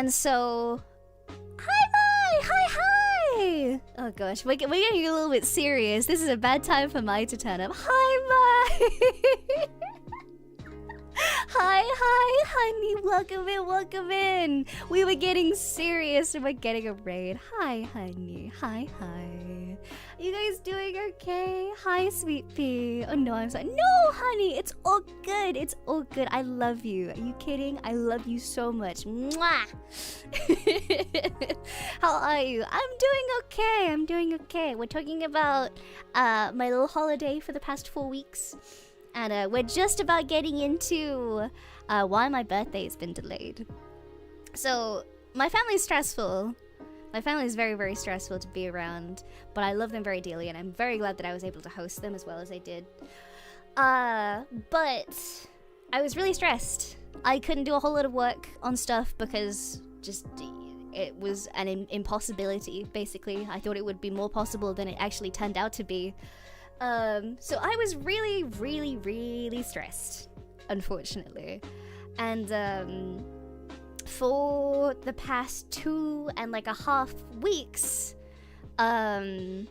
so, hi! Oh gosh, we're getting a little bit serious. This is a bad time for Mai to turn up. Hi, Mai! Hi, honey, welcome in. We were getting serious and we're getting a raid. Hi, honey, hi. You guys doing okay? Hi, sweet pea. Oh no, I'm sorry. No, honey, it's all good. It's all good. I love you. Are you kidding? I love you so much. Mwah! How are you? I'm doing okay. We're talking about my little holiday for the past 4 weeks. And we're just about getting into why my birthday's been delayed. So, my family's stressful. My family is very, very stressful to be around, but I love them very dearly, and I'm very glad that I was able to host them as well as I did. But I was really stressed. I couldn't do a whole lot of work on stuff because just it was an impossibility, basically. I thought it would be more possible than it actually turned out to be. So I was really, really, really stressed, unfortunately. And, for the past 2.5 weeks, I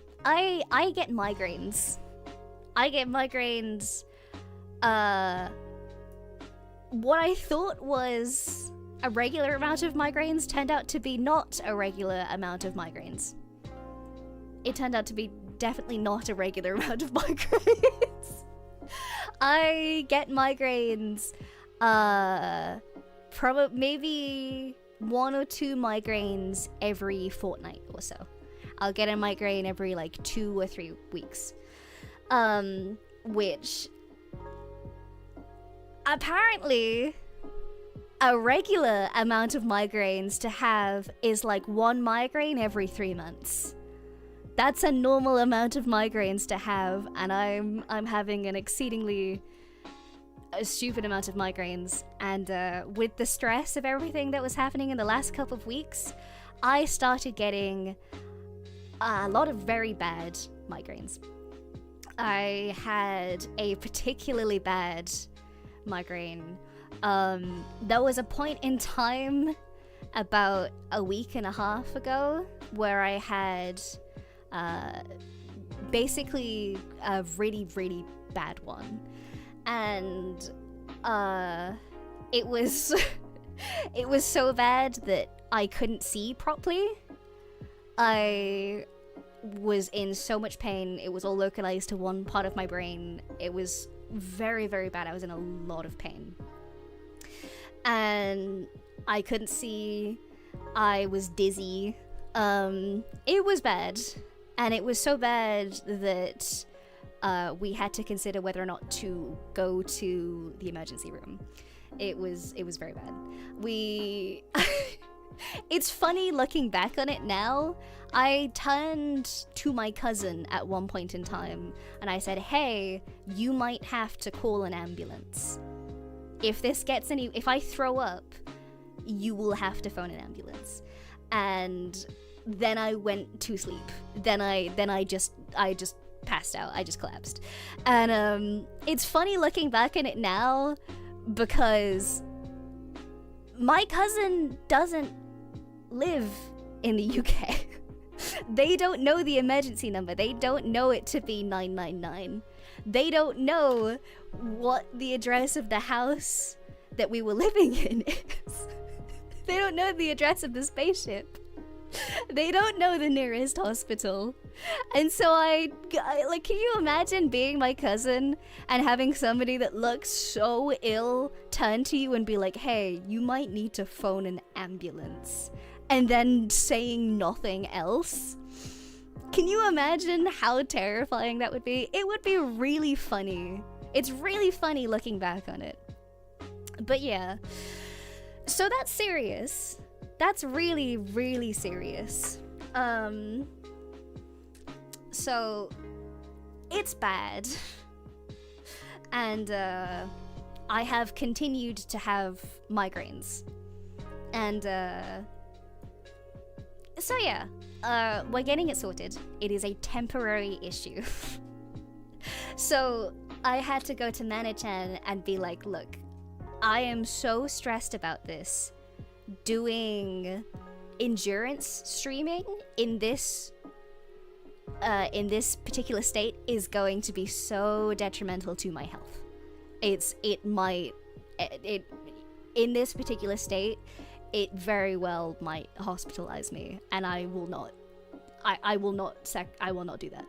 get migraines. What I thought was a regular amount of migraines turned out to be not a regular amount of migraines. It turned out to be definitely not a regular amount of migraines. I get migraines, maybe 1 or 2 migraines every fortnight or so. I'll get a migraine every 2 or 3 weeks. Which apparently a regular amount of migraines to have is 1 migraine every 3 months. That's a normal amount of migraines to have, and I'm having an exceedingly stupid amount of migraines. And with the stress of everything that was happening in the last couple of weeks, I started getting a lot of very bad migraines. I had a particularly bad migraine. There was a point in time about a week and a half ago where I had basically a really, really bad one. And it was it was so bad that I couldn't see properly. I was in so much pain. It was all localized to one part of my brain. It was very, very bad. I was in a lot of pain. And I couldn't see. I was dizzy. It was bad. And it was so bad that we had to consider whether or not to go to the emergency room. It was very bad. It's funny looking back on it now. I turned to my cousin at one point in time and I said, hey, you might have to call an ambulance. If I throw up, you will have to phone an ambulance. And then I went to sleep. Then I just passed out. I just collapsed. And it's funny looking back on it now because my cousin doesn't live in the UK. They don't know the emergency number. They don't know it to be 999. They don't know what the address of the house that we were living in is. They don't know the address of the spaceship. They don't know the nearest hospital. And so I like, can you imagine being my cousin and having somebody that looks so ill turn to you and be like, hey, you might need to phone an ambulance, and then saying nothing else? Can you imagine how terrifying that would be? It would be really funny. It's really funny looking back on it. But yeah, so that's serious. That's really, really serious. So it's bad. And I have continued to have migraines. And so yeah, we're getting it sorted. It is a temporary issue. So I had to go to Mana-chan and be like, look, I am so stressed about this. Doing endurance streaming in this particular state is going to be so detrimental to my health. In this particular state, it very well might hospitalize me, and I will not do that.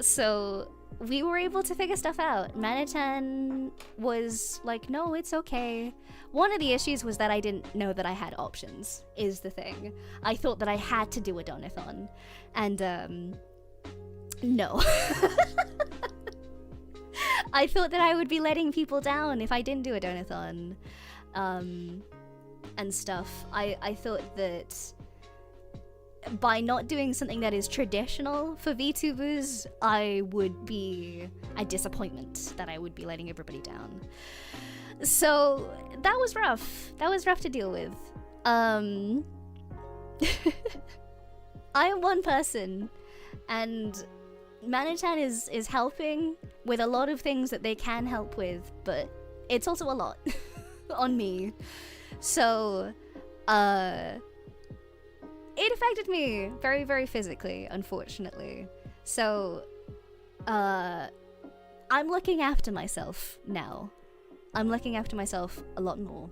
So we were able to figure stuff out. Mana-chan was like, no, it's okay. One of the issues was that I didn't know that I had options, is the thing. I thought that I had to do a donathon. And, no. I thought that I would be letting people down if I didn't do a donathon. And stuff. I thought that by not doing something that is traditional for VTubers, I would be a disappointment, that I would be letting everybody down. So that was rough. That was rough to deal with. I am one person, and Mana-chan is helping with a lot of things that they can help with, but it's also a lot on me. So, it affected me very, very physically, unfortunately. So, I'm looking after myself now. I'm looking after myself a lot more.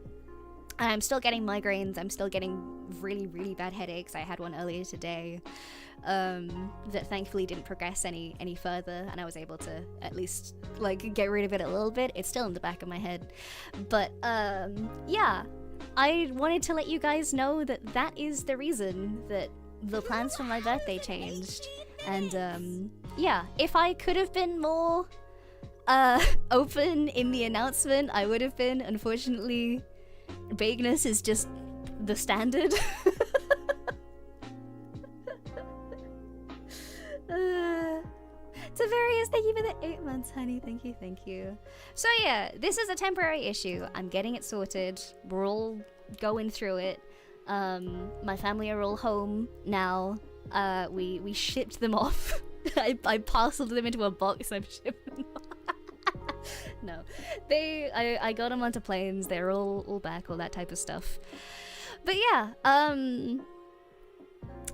And I'm still getting migraines. I'm still getting really, really bad headaches. I had one earlier today that thankfully didn't progress any further, and I was able to at least like get rid of it a little bit. It's still in the back of my head. But yeah, I wanted to let you guys know that that is the reason that the plans for my birthday changed. And yeah, if I could have been more open in the announcement, I would have been. Unfortunately, vagueness is just the standard. Tavarius, thank you for the 8 months, honey. Thank you. So yeah, this is a temporary issue. I'm getting it sorted. We're all going through it. My family are all home now. We shipped them off. I parceled them into a box. I've shipped them off. No, I got them onto planes. They're all back, all that type of stuff. But yeah,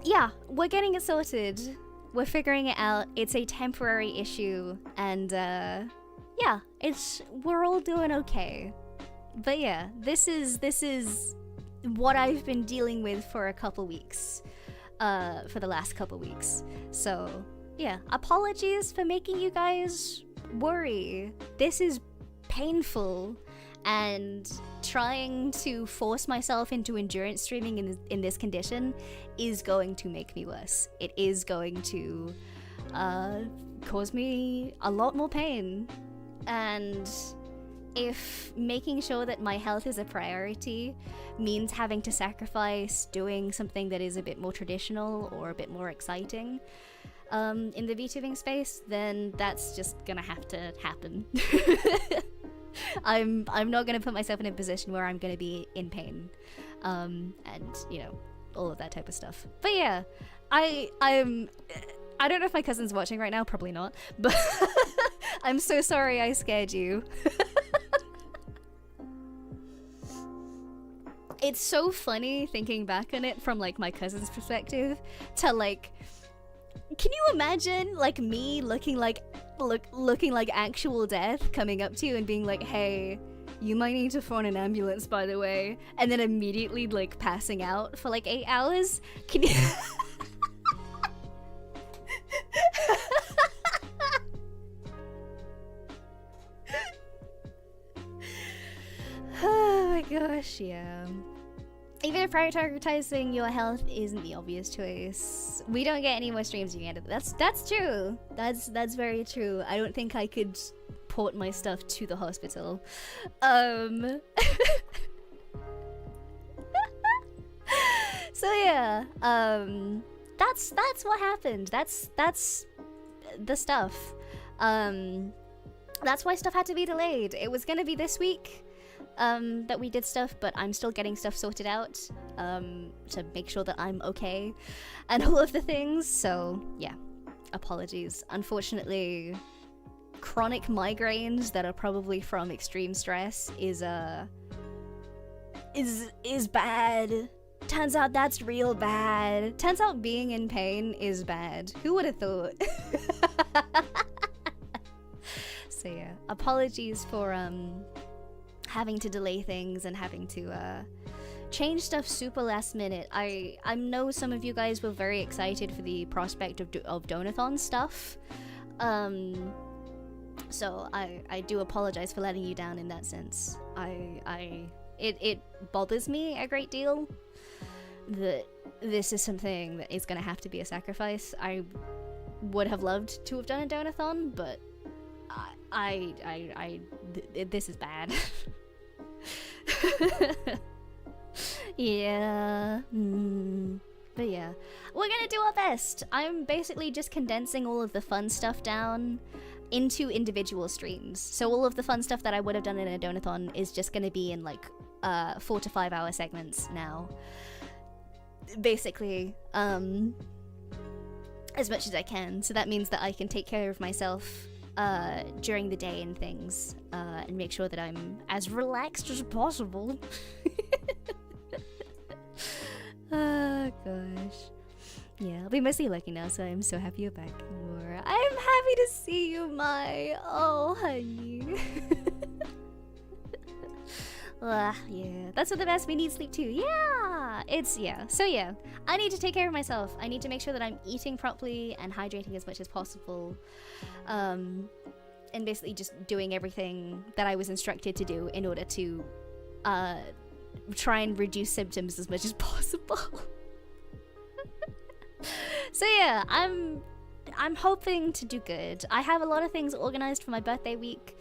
yeah, we're getting it sorted. We're figuring it out. It's a temporary issue, and yeah, we're all doing okay. But yeah, this is what I've been dealing with for a couple weeks, for the last couple weeks. So yeah, apologies for making you guys worry. This is painful, and trying to force myself into endurance streaming in this condition is going to make me worse. It is going to cause me a lot more pain, and if making sure that my health is a priority means having to sacrifice doing something that is a bit more traditional or a bit more exciting in the VTubing space, then that's just gonna have to happen. I'm not gonna put myself in a position where I'm gonna be in pain, and you know, all of that type of stuff. But yeah, I don't know if my cousin's watching right now, probably not, but I'm so sorry I scared you. It's so funny thinking back on it from like my cousin's perspective to like, can you imagine like me looking like actual death coming up to you and being like, hey, you might need to phone an ambulance, by the way, and then immediately like passing out for like 8 hours? Can you oh my gosh, yeah. Even if prioritizing your health isn't the obvious choice, we don't get any more streams at the end of it. That's true. That's very true. I don't think I could port my stuff to the hospital. So yeah, that's what happened. That's the stuff. That's why stuff had to be delayed. It was gonna be this week that we did stuff, but I'm still getting stuff sorted out to make sure that I'm okay and all of the things. So yeah, apologies. Unfortunately, chronic migraines that are probably from extreme stress is bad. Turns out that's real bad. Turns out being in pain is bad. Who would have thought? So yeah, apologies for having to delay things and having to change stuff super last minute. I know some of you guys were very excited for the prospect of donathon stuff. So I do apologize for letting you down in that sense. It bothers me a great deal that this is something that is gonna have to be a sacrifice. I would have loved to have done a donathon, but this is bad. Yeah. But yeah, we're gonna do our best. I'm basically just condensing all of the fun stuff down into individual streams. So all of the fun stuff that I would have done in a donathon is just gonna be in like 4 to 5 hour segments now. Basically, as much as I can. So that means that I can take care of myself during the day and things, and make sure that I'm as relaxed as possible. Oh gosh. Yeah, I'll be mostly lucky now, so I'm so happy you're back, Amora. I'm happy to see you, Mai. Oh, honey. Yeah, that's what the best. We need sleep too. Yeah, so yeah, I need to take care of myself. I need to make sure that I'm eating properly and hydrating as much as possible, and basically just doing everything that I was instructed to do in order to try and reduce symptoms as much as possible. So yeah, I'm hoping to do good. I have a lot of things organized for my birthday week.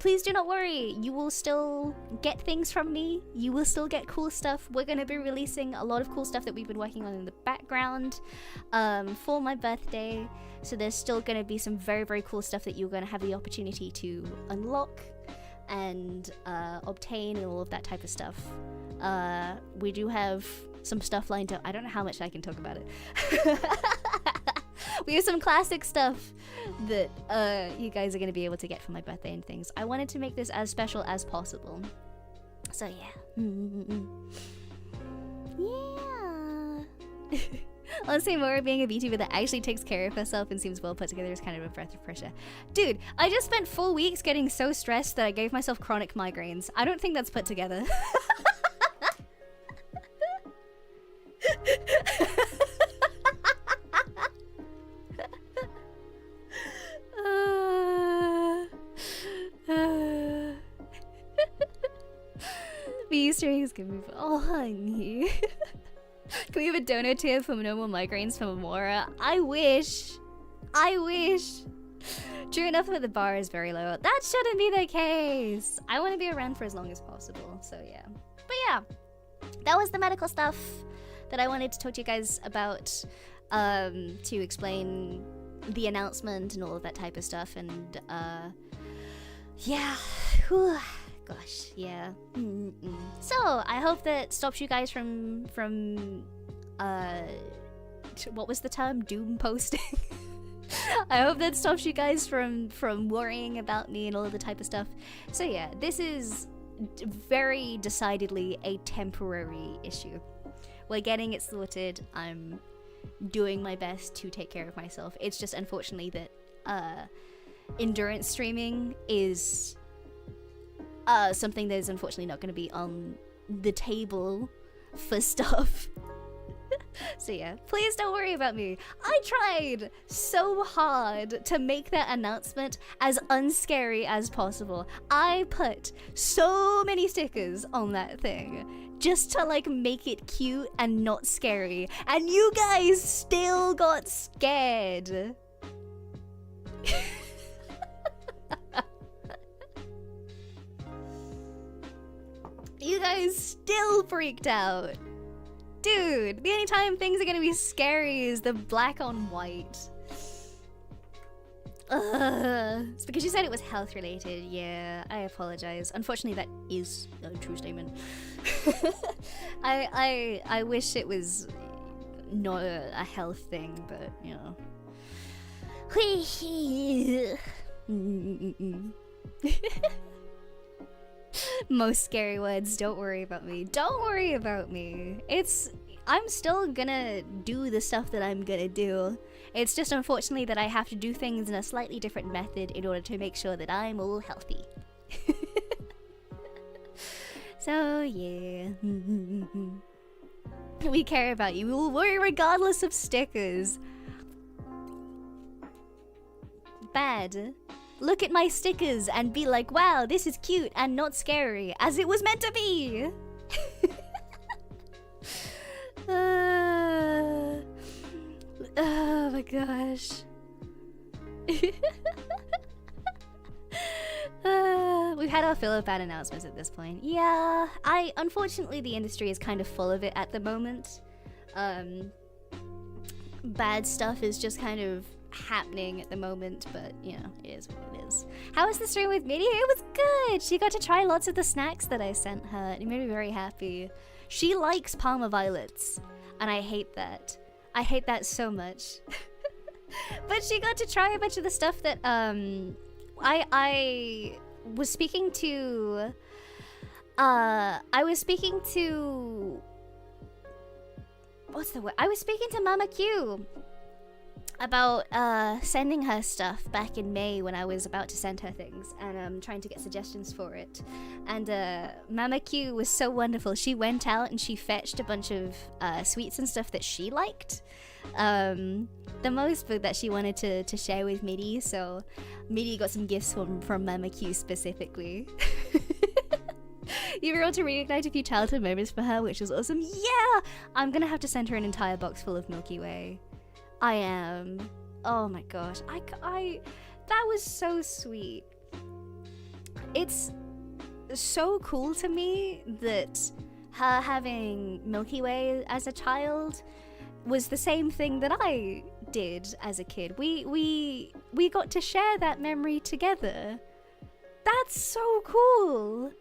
Please do not worry, you will still get things from me. You will still get cool stuff. We're going to be releasing a lot of cool stuff that we've been working on in the background for my birthday. So there's still going to be some very, very cool stuff that you're going to have the opportunity to unlock and obtain and all of that type of stuff. We do have some stuff lined up. I don't know how much I can talk about it. We have some classic stuff that you guys are going to be able to get for my birthday and things. I wanted to make this as special as possible. So yeah. Yeah. Honestly, Mora being a VTuber that actually takes care of herself and seems well put together is kind of a breath of fresh air. Dude, I just spent 4 weeks getting so stressed that I gave myself chronic migraines. I don't think that's put together. be streaming is gonna be. Oh, honey. Can we have a donor tier for no more migraines from Amora? I wish. I wish. True enough that the bar is very low. That shouldn't be the case. I want to be around for as long as possible, so yeah. But yeah, that was the medical stuff that I wanted to talk to you guys about, to explain the announcement and all of that type of stuff, and yeah. Whew. Gosh, yeah. So I hope that stops you guys from what was the term? Doom posting. I hope that stops you guys from worrying about me and all of the type of stuff. So yeah, this is very decidedly a temporary issue. We're getting it sorted. I'm doing my best to take care of myself. It's just unfortunately that endurance streaming is something that is unfortunately not going to be on the table for stuff. So yeah, please don't worry about me. I tried so hard to make that announcement as unscary as possible. I put so many stickers on that thing just to like make it cute and not scary, and you guys still got scared. You guys still freaked out. Dude, the only time things are gonna be scary is the black on white. It's because you said it was health related. Yeah, I apologize. Unfortunately, that is a true statement. I wish it was not a health thing, but you know. Most scary words. Don't worry about me. Don't worry about me. I'm still gonna do the stuff that I'm gonna do. It's just unfortunately that I have to do things in a slightly different method in order to make sure that I'm all healthy. So yeah. We care about you. We will worry regardless of stickers. Bad. Look at my stickers and be like, wow, this is cute and not scary, as it was meant to be. Oh my gosh. We've had our fill of bad announcements at this point. Yeah, unfortunately the industry is kind of full of it at the moment. Bad stuff is just kind of happening at the moment, but you know, it is what it is. How was the stream with MIRRI? It was good. She got to try lots of the snacks that I sent her. It made me very happy. She likes Parma violets, and I hate that. I hate that so much. But she got to try a bunch of the stuff that I was speaking to what's the word? I was speaking to Mama Q about sending her stuff back in May when I was about to send her things, and trying to get suggestions for it. And Mama Q was so wonderful. She went out and she fetched a bunch of sweets and stuff that she liked. The most food that she wanted to share with MIRRI, so MIRRI got some gifts from Mama Q specifically. You were able to reignite a few childhood moments for her, which was awesome. Yeah! I'm gonna have to send her an entire box full of Milky Way. I am. Oh my gosh. That was so sweet. It's so cool to me that her having Milky Way as a child was the same thing that I did as a kid. We got to share that memory together. That's so cool.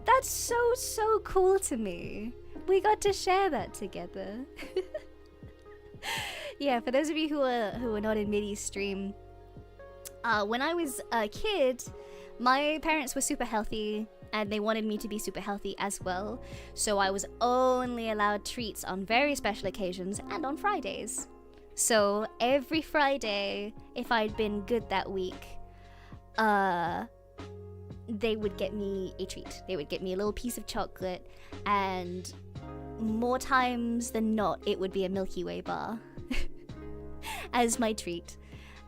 That's so cool to me. We got to share that together. Yeah, for those of you who are not in MIRRI's stream, when I was a kid, my parents were super healthy and they wanted me to be super healthy as well. So I was only allowed treats on very special occasions and on Fridays. So every Friday, if I'd been good that week, they would get me a treat. They would get me a little piece of chocolate, and more times than not, it would be a Milky Way bar as my treat.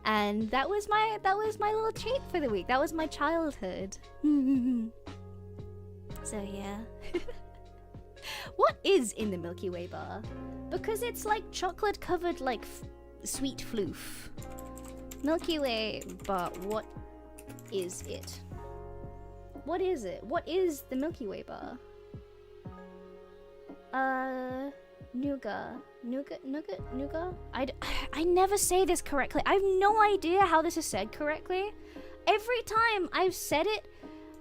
And that was my little treat for the week. That was my childhood. So yeah. What is in the Milky Way bar? Because it's like chocolate covered like sweet floof. Milky Way bar, what is it? What is it? What is the Milky Way bar? Nougat. I never say this correctly. I have no idea how this is said correctly. Every time I've said it,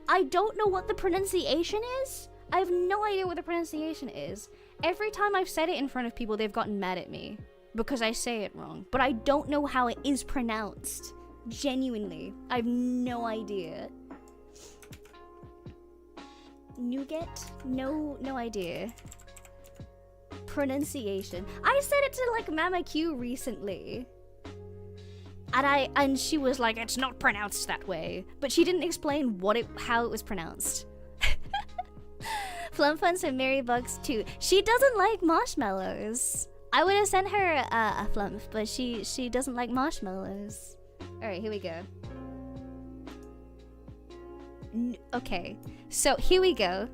I don't know what the pronunciation is. I have no idea what the pronunciation is. Every time I've said it in front of people, they've gotten mad at me because I say it wrong. But I don't know how it is pronounced. Genuinely. I have no idea. Nougat? No idea. Pronunciation. I said it to like Mama Q recently. And she was like, it's not pronounced that way. But she didn't explain how it was pronounced. Flumfuns and Mary Bugs too. She doesn't like marshmallows. I would have sent her a flump, but she doesn't like marshmallows. Alright, here we go. Okay, so here we go.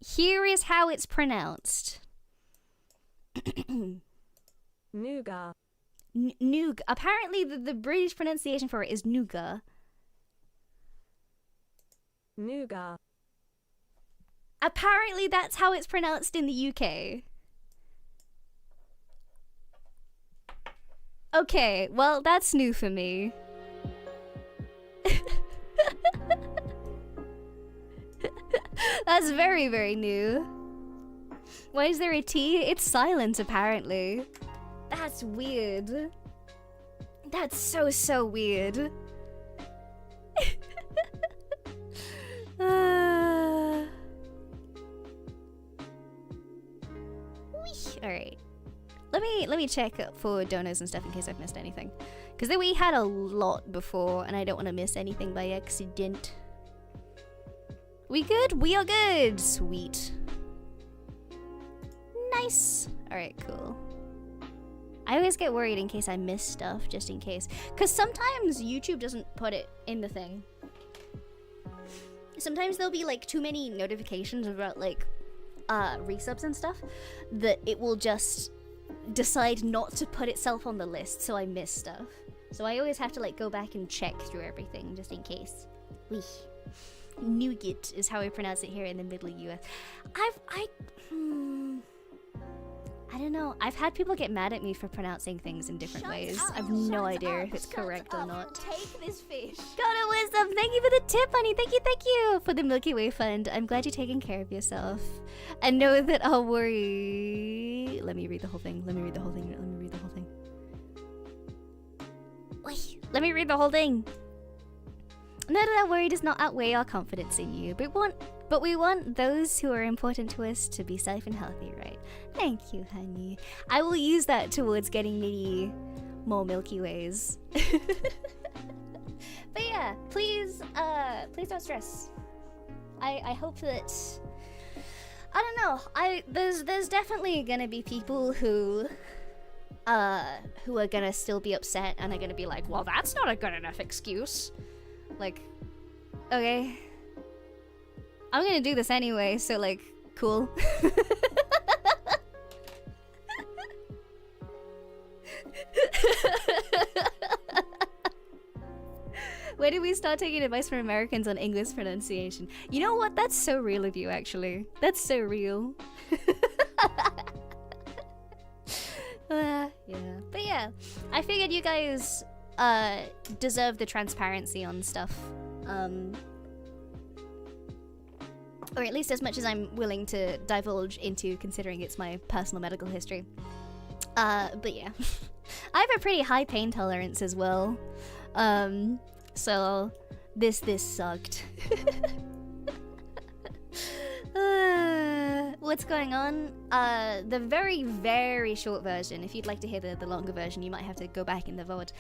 Here is how it's pronounced. Nougat. Nougat. Apparently the British pronunciation for it is nougat. Nougat. Apparently that's how it's pronounced in the UK. Okay, well that's new for me. That's very, very new. Why is there a T? It's silent, apparently. That's weird. That's so weird. Alright. Let me check for donors and stuff in case I've missed anything. Because we had a lot before and I don't want to miss anything by accident. We good? We are good! Sweet. Nice! Alright, cool. I always get worried in case I miss stuff, just in case. Because sometimes YouTube doesn't put it in the thing. Sometimes there'll be like too many notifications about like resubs and stuff that it will just decide not to put itself on the list, so I miss stuff. So I always have to like go back and check through everything just in case. Wee. Nougat is how we pronounce it here in the middle US. I don't know. I've had people get mad at me for pronouncing things in different ways. I've no idea if it's correct or not. Take this fish. God of wisdom, thank you for the tip, honey. Thank you for the Milky Way fund. I'm glad you're taking care of yourself. And know that I'll worry. Let me read the whole thing. Let me read the whole thing. Let me read the whole thing. Know that our worry does not outweigh our confidence in you, but we want those who are important to us to be safe and healthy, right? Thank you, honey. I will use that towards getting me more Milky Ways. But yeah, please don't stress. I hope that, I don't know. There's definitely gonna be people who are gonna still be upset and are gonna be like, well, that's not a good enough excuse. Like, okay, I'm gonna do this anyway, so like, cool. When did we start taking advice from Americans on English pronunciation? You know what? That's so real of you, actually. That's so real. Yeah. But yeah, I figured you guys deserve the transparency on stuff. Or at least as much as I'm willing to divulge into, considering it's my personal medical history. But yeah. I have a pretty high pain tolerance as well. So this sucked. What's going on? The very, very short version, if you'd like to hear the longer version, you might have to go back in the VOD.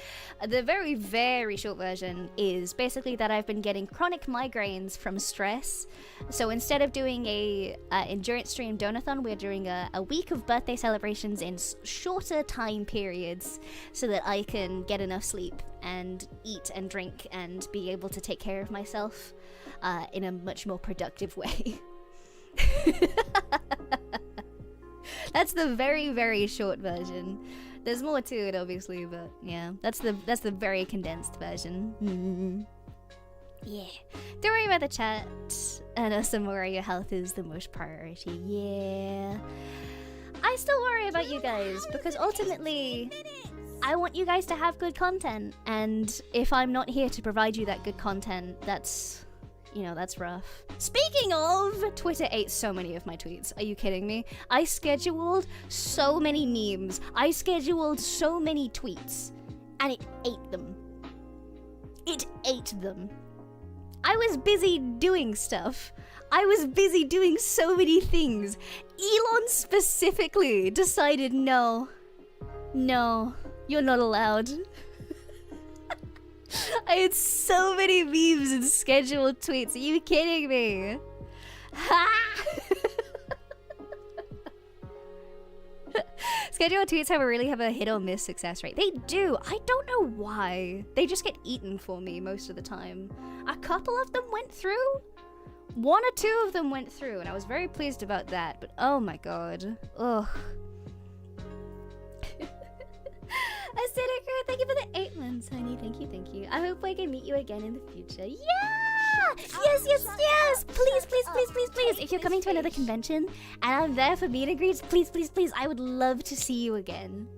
The very, very short version is basically that I've been getting chronic migraines from stress. So instead of doing a endurance stream donathon, we're doing a week of birthday celebrations in shorter time periods so that I can get enough sleep and eat and drink and be able to take care of myself. in a much more productive way. That's the very, very short version. There's more to it, obviously, but yeah, that's the very condensed version. Yeah. Don't worry about the chat. And Amora, your health is the most priority. Yeah. I still worry about you guys because ultimately I want you guys to have good content, and if I'm not here to provide you that good content, that's, you know, that's rough. Speaking of, Twitter ate so many of my tweets. Are you kidding me? I scheduled so many memes. I scheduled so many tweets, and it ate them. It ate them. I was busy doing stuff. I was busy doing so many things. Elon specifically decided, no, you're not allowed. I had so many memes and scheduled tweets. Are you kidding me? Scheduled tweets really have a hit or miss success rate. They do. I don't know why. They just get eaten for me most of the time. A couple of them went through. 1 or 2 of them went through, and I was very pleased about that. But oh my god. Ugh. Acidica, thank you for the 8 months, honey. Thank you, thank you. I hope I can meet you again in the future. Yeah! Yes! Please. If you're coming to another convention and I'm there for meet and greets, please. I would love to see you again.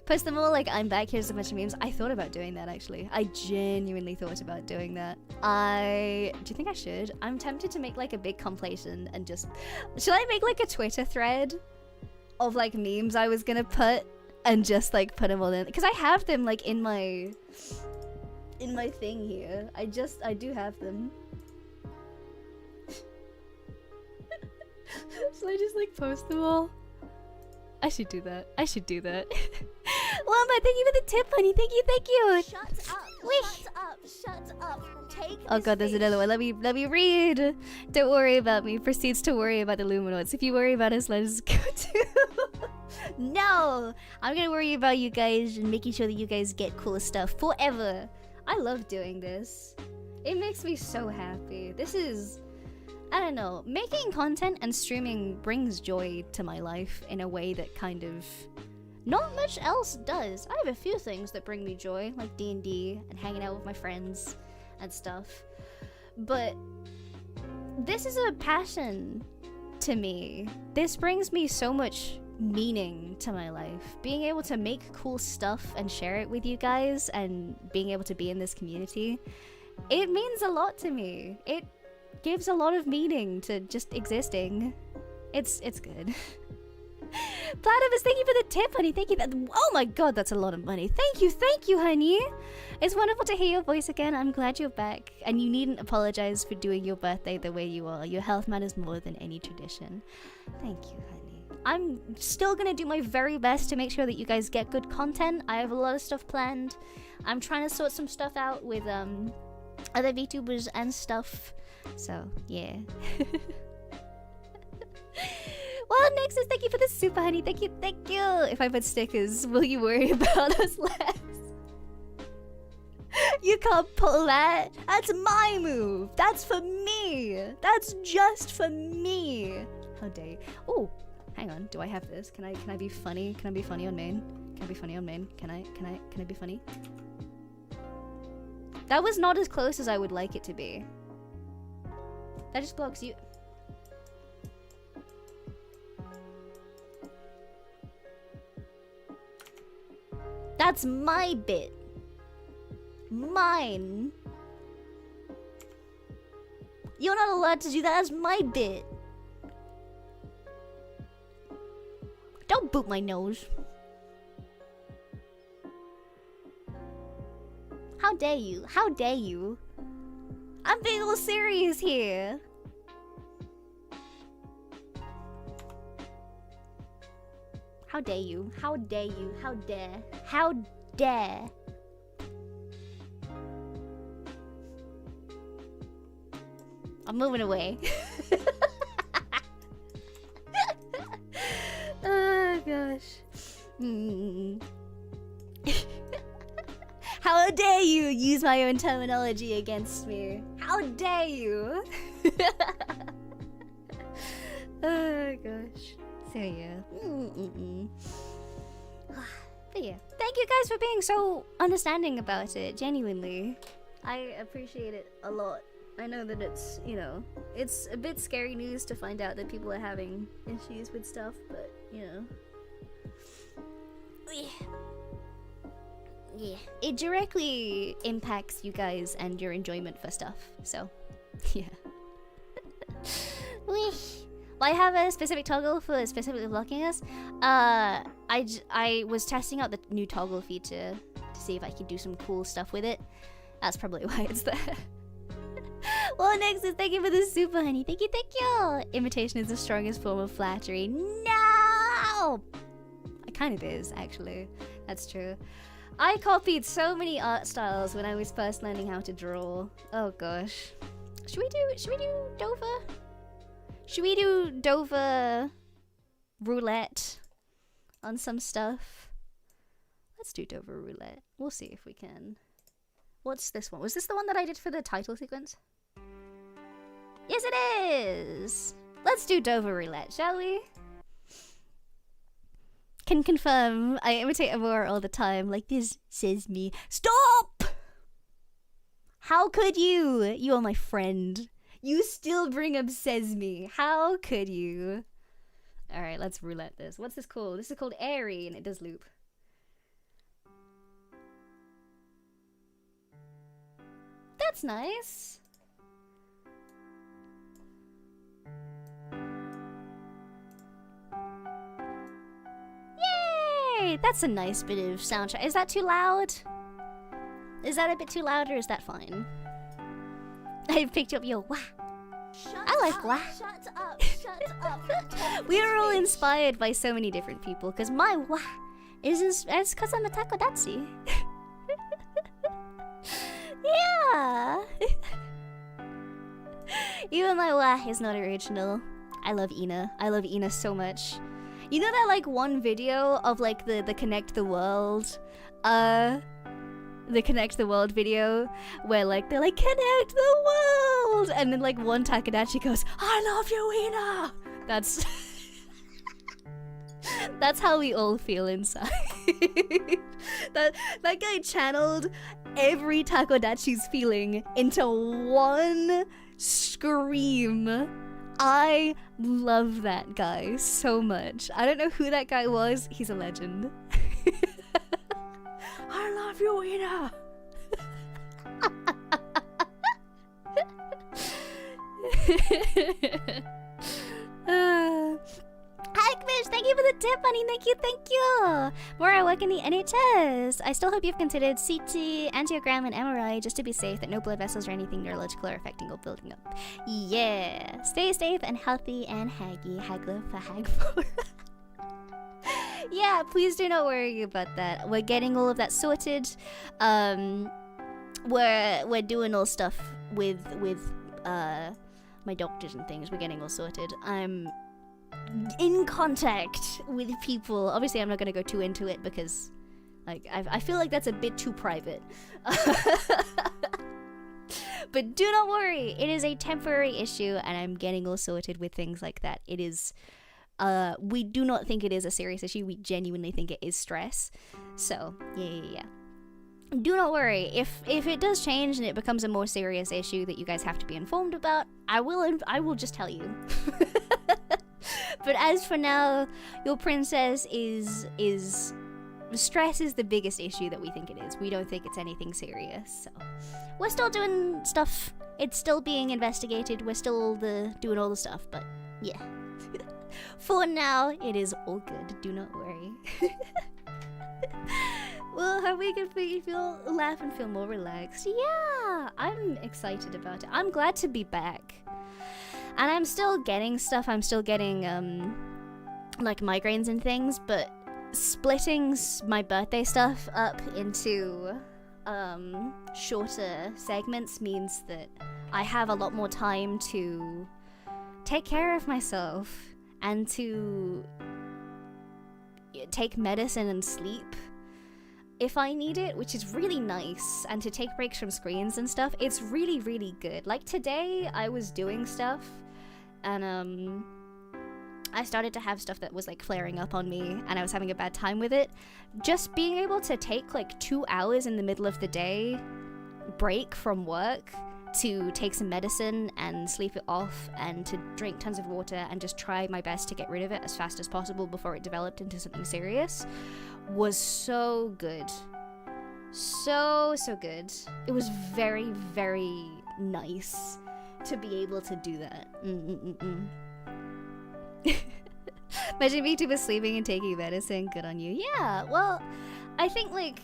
Post them all like I'm back, here's a bunch of memes. I thought about doing that, actually. I genuinely thought about doing that. Do you think I should? I'm tempted to make like a big compilation and just... Should I make like a Twitter thread of like memes I was gonna put and just like put them all in? Because I have them like in my thing here. I do have them. Should I just like post them all? I should do that. Llama, thank you for the tip, honey. Thank you. Shut up. Take oh god, there's another one. Let me read. Don't worry about me. Proceeds to worry about the Luminoids. If you worry about us, let us go too. No! I'm gonna worry about you guys and making sure that you guys get cool stuff forever. I love doing this. It makes me so happy. This is... I don't know, making content and streaming brings joy to my life in a way that kind of not much else does. I have a few things that bring me joy, like D&D and hanging out with my friends and stuff. But this is a passion to me. This brings me so much meaning to my life. Being able to make cool stuff and share it with you guys and being able to be in this community, it means a lot to me. It gives a lot of meaning to just existing. It's good. Platypus, thank you for the tip, honey. Thank you. Oh my god, that's a lot of money. Thank you, honey. It's wonderful to hear your voice again. I'm glad you're back. And you needn't apologize for doing your birthday the way you are. Your health matters more than any tradition. Thank you, honey. I'm still gonna do my very best to make sure that you guys get good content. I have a lot of stuff planned. I'm trying to sort some stuff out with other VTubers and stuff. So, yeah. Well, Nexus, thank you for the super, honey. Thank you. If I put stickers, will you worry about us less? You can't pull that. That's my move. That's for me. That's just for me. How dare you? Oh, hang on. Do I have this? Can I be funny? Can I be funny on main? Can I be funny on main? Can I be funny? That was not as close as I would like it to be. That just blocks you. That's my bit. Mine. You're not allowed to do that. That's my bit. Don't boot my nose. How dare you? How dare you? I'm being all serious here. How dare you? How dare you? How dare? How dare? I'm moving away. Oh gosh. How How dare you use my own terminology against me? How dare you? Oh gosh. So yeah. But yeah, thank you guys for being so understanding about it, genuinely. I appreciate it a lot. I know that it's, you know, it's a bit scary news to find out that people are having issues with stuff, but, you know. Yeah. It directly impacts you guys and your enjoyment for stuff, so, yeah. Well, I have a specific toggle for specifically blocking us. I was testing out the new toggle feature to see if I could do some cool stuff with it. That's probably why it's there. Well, next is thank you for the super honey. Thank you, thank you. Imitation is the strongest form of flattery. No! It kind of is, actually. That's true. I copied so many art styles when I was first learning how to draw. Oh gosh. Should we do Dover? Should we do Dover roulette on some stuff? Let's do Dover roulette. We'll see if we can. What's this one? Was this the one that I did for the title sequence? Yes, it is! Let's do Dover roulette, shall we? Can confirm, I imitate Amora all the time, like this says me. Stop! How could you? You are my friend. You still bring up says me. How could you? Alright, let's roulette this. What's this called? This is called airy, and it does loop. That's nice. Yay! That's a nice bit of soundtrack. Is that too loud? Is that a bit too loud, or is that fine? I picked up your wah. I like wah. Shut up, shut up. We are all inspired by so many different people, because my wah is because I'm a takodatsu. Yeah. Even my wah is not original. I love Ina. I love Ina so much. You know that like one video of like the Connect the World, the Connect the World video where like they're like connect the world, and then like one Takadachi goes, I love you, Ina. That's that's how we all feel inside. that guy channeled every Takadachi's feeling into one scream. I love that guy so much. I don't know who that guy was. He's a legend. I love you, Ina. Hackfish, thank you for the tip, honey. Thank you, thank you. More I work in the NHS. I still hope you've considered CT, angiogram, and MRI just to be safe that no blood vessels or anything neurological are affecting or building up. Yeah. Stay safe and healthy and haggy. Hagler for Hagfor. Yeah, please do not worry about that. We're getting all of that sorted. We're doing all stuff with my doctors and things. We're getting all sorted. I'm in contact with people. Obviously, I'm not gonna go too into it because, like, I feel like that's a bit too private. But do not worry. It is a temporary issue, and I'm getting all sorted with things like that. It is. We do not think it is a serious issue. We genuinely think it is stress. So, yeah. Do not worry. If it does change and it becomes a more serious issue that you guys have to be informed about, I will just tell you. But as for now, your princess is stress is the biggest issue that we think it is. We don't think it's anything serious. So, we're still doing stuff. It's still being investigated. We're still doing all the stuff, but yeah. For now, it is all good. Do not worry. Well, how we can laugh and feel more relaxed. Yeah, I'm excited about it. I'm glad to be back. And I'm still getting stuff. I'm still getting, like, migraines and things, but splitting my birthday stuff up into, shorter segments means that I have a lot more time to take care of myself and to take medicine and sleep. if I need it, which is really nice, and to take breaks from screens and stuff, it's really, really good. Like today, I was doing stuff, and I started to have stuff that was like flaring up on me, and I was having a bad time with it. Just being able to take like 2 hours in the middle of the day break from work to take some medicine and sleep it off, and to drink tons of water and just try my best to get rid of it as fast as possible before it developed into something serious was so good. So good. It was very, very nice to be able to do that. Imagine me too was sleeping and taking medicine. Good on you. Yeah, well, I think like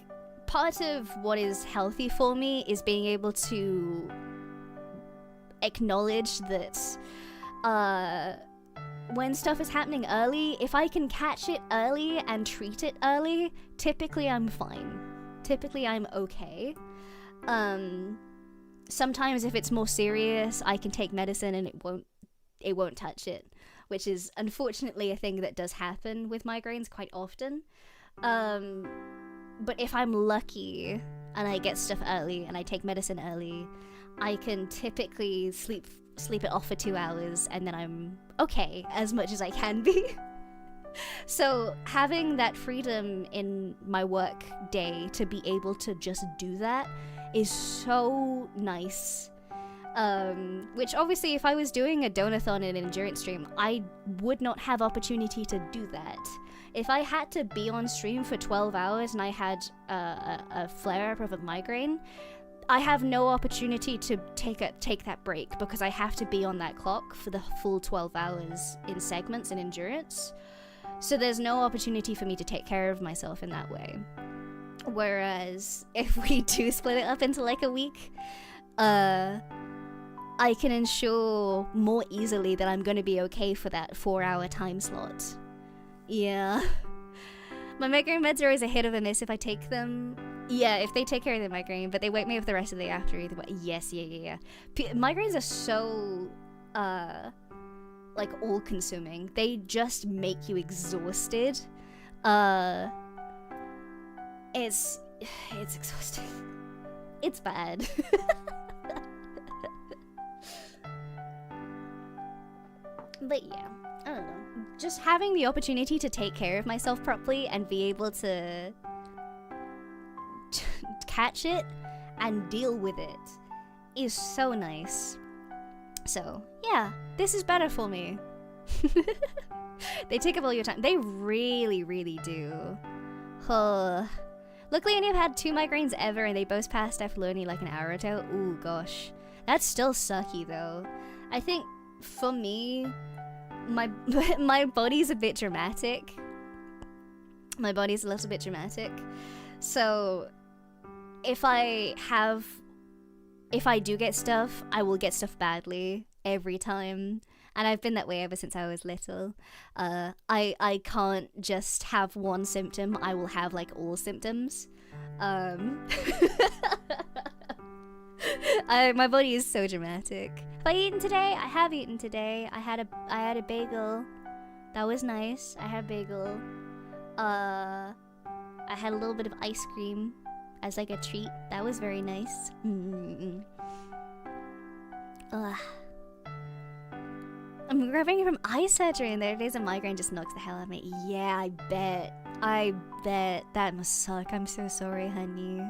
part of what is healthy for me is being able to acknowledge that when stuff is happening early, if I can catch it early and treat it early, typically I'm fine. Typically I'm okay. Sometimes if it's more serious, I can take medicine and it won't touch it, which is unfortunately a thing that does happen with migraines quite often. But if I'm lucky and I get stuff early and I take medicine early, I can typically sleep it off for 2 hours, and then I'm okay as much as I can be. So having that freedom in my work day to be able to just do that is so nice. Which obviously if I was doing a donathon in an endurance stream, I would not have opportunity to do that. If I had to be on stream for 12 hours and I had a flare-up of a migraine, I have no opportunity to take that break because I have to be on that clock for the full 12 hours in segments in endurance. So there's no opportunity for me to take care of myself in that way. Whereas if we do split it up into like a week, I can ensure more easily that I'm going to be okay for that 4-hour time slot. Yeah. My migraine meds are always a hit of a miss if I take them. Yeah, if they take care of the migraine, but they wake me up the rest of the day after either way. Yes, yeah. Migraines are so, like, all-consuming. They just make you exhausted. It's exhausting. It's bad. But yeah, I don't know. Just having the opportunity to take care of myself properly and be able to catch it and deal with it is so nice. So yeah, this is better for me. They take up all your time. They really, really do. Luckily I only have had 2 migraines ever, and they both passed after only like an hour or 2. Ooh gosh, that's still sucky though. I think for me, my body's a bit dramatic. My body's a little bit dramatic. So if I do get stuff, I will get stuff badly every time. And I've been that way ever since I was little. I can't just have one symptom. I will have like all symptoms. My body is so dramatic. Have I eaten today? I have eaten today. I had a bagel. That was nice. I had a bagel. I had a little bit of ice cream as like a treat. That was very nice. Ugh. I'm recovering from eye surgery, and there days a migraine just knocks the hell out of me. Yeah, I bet. That must suck. I'm so sorry, honey.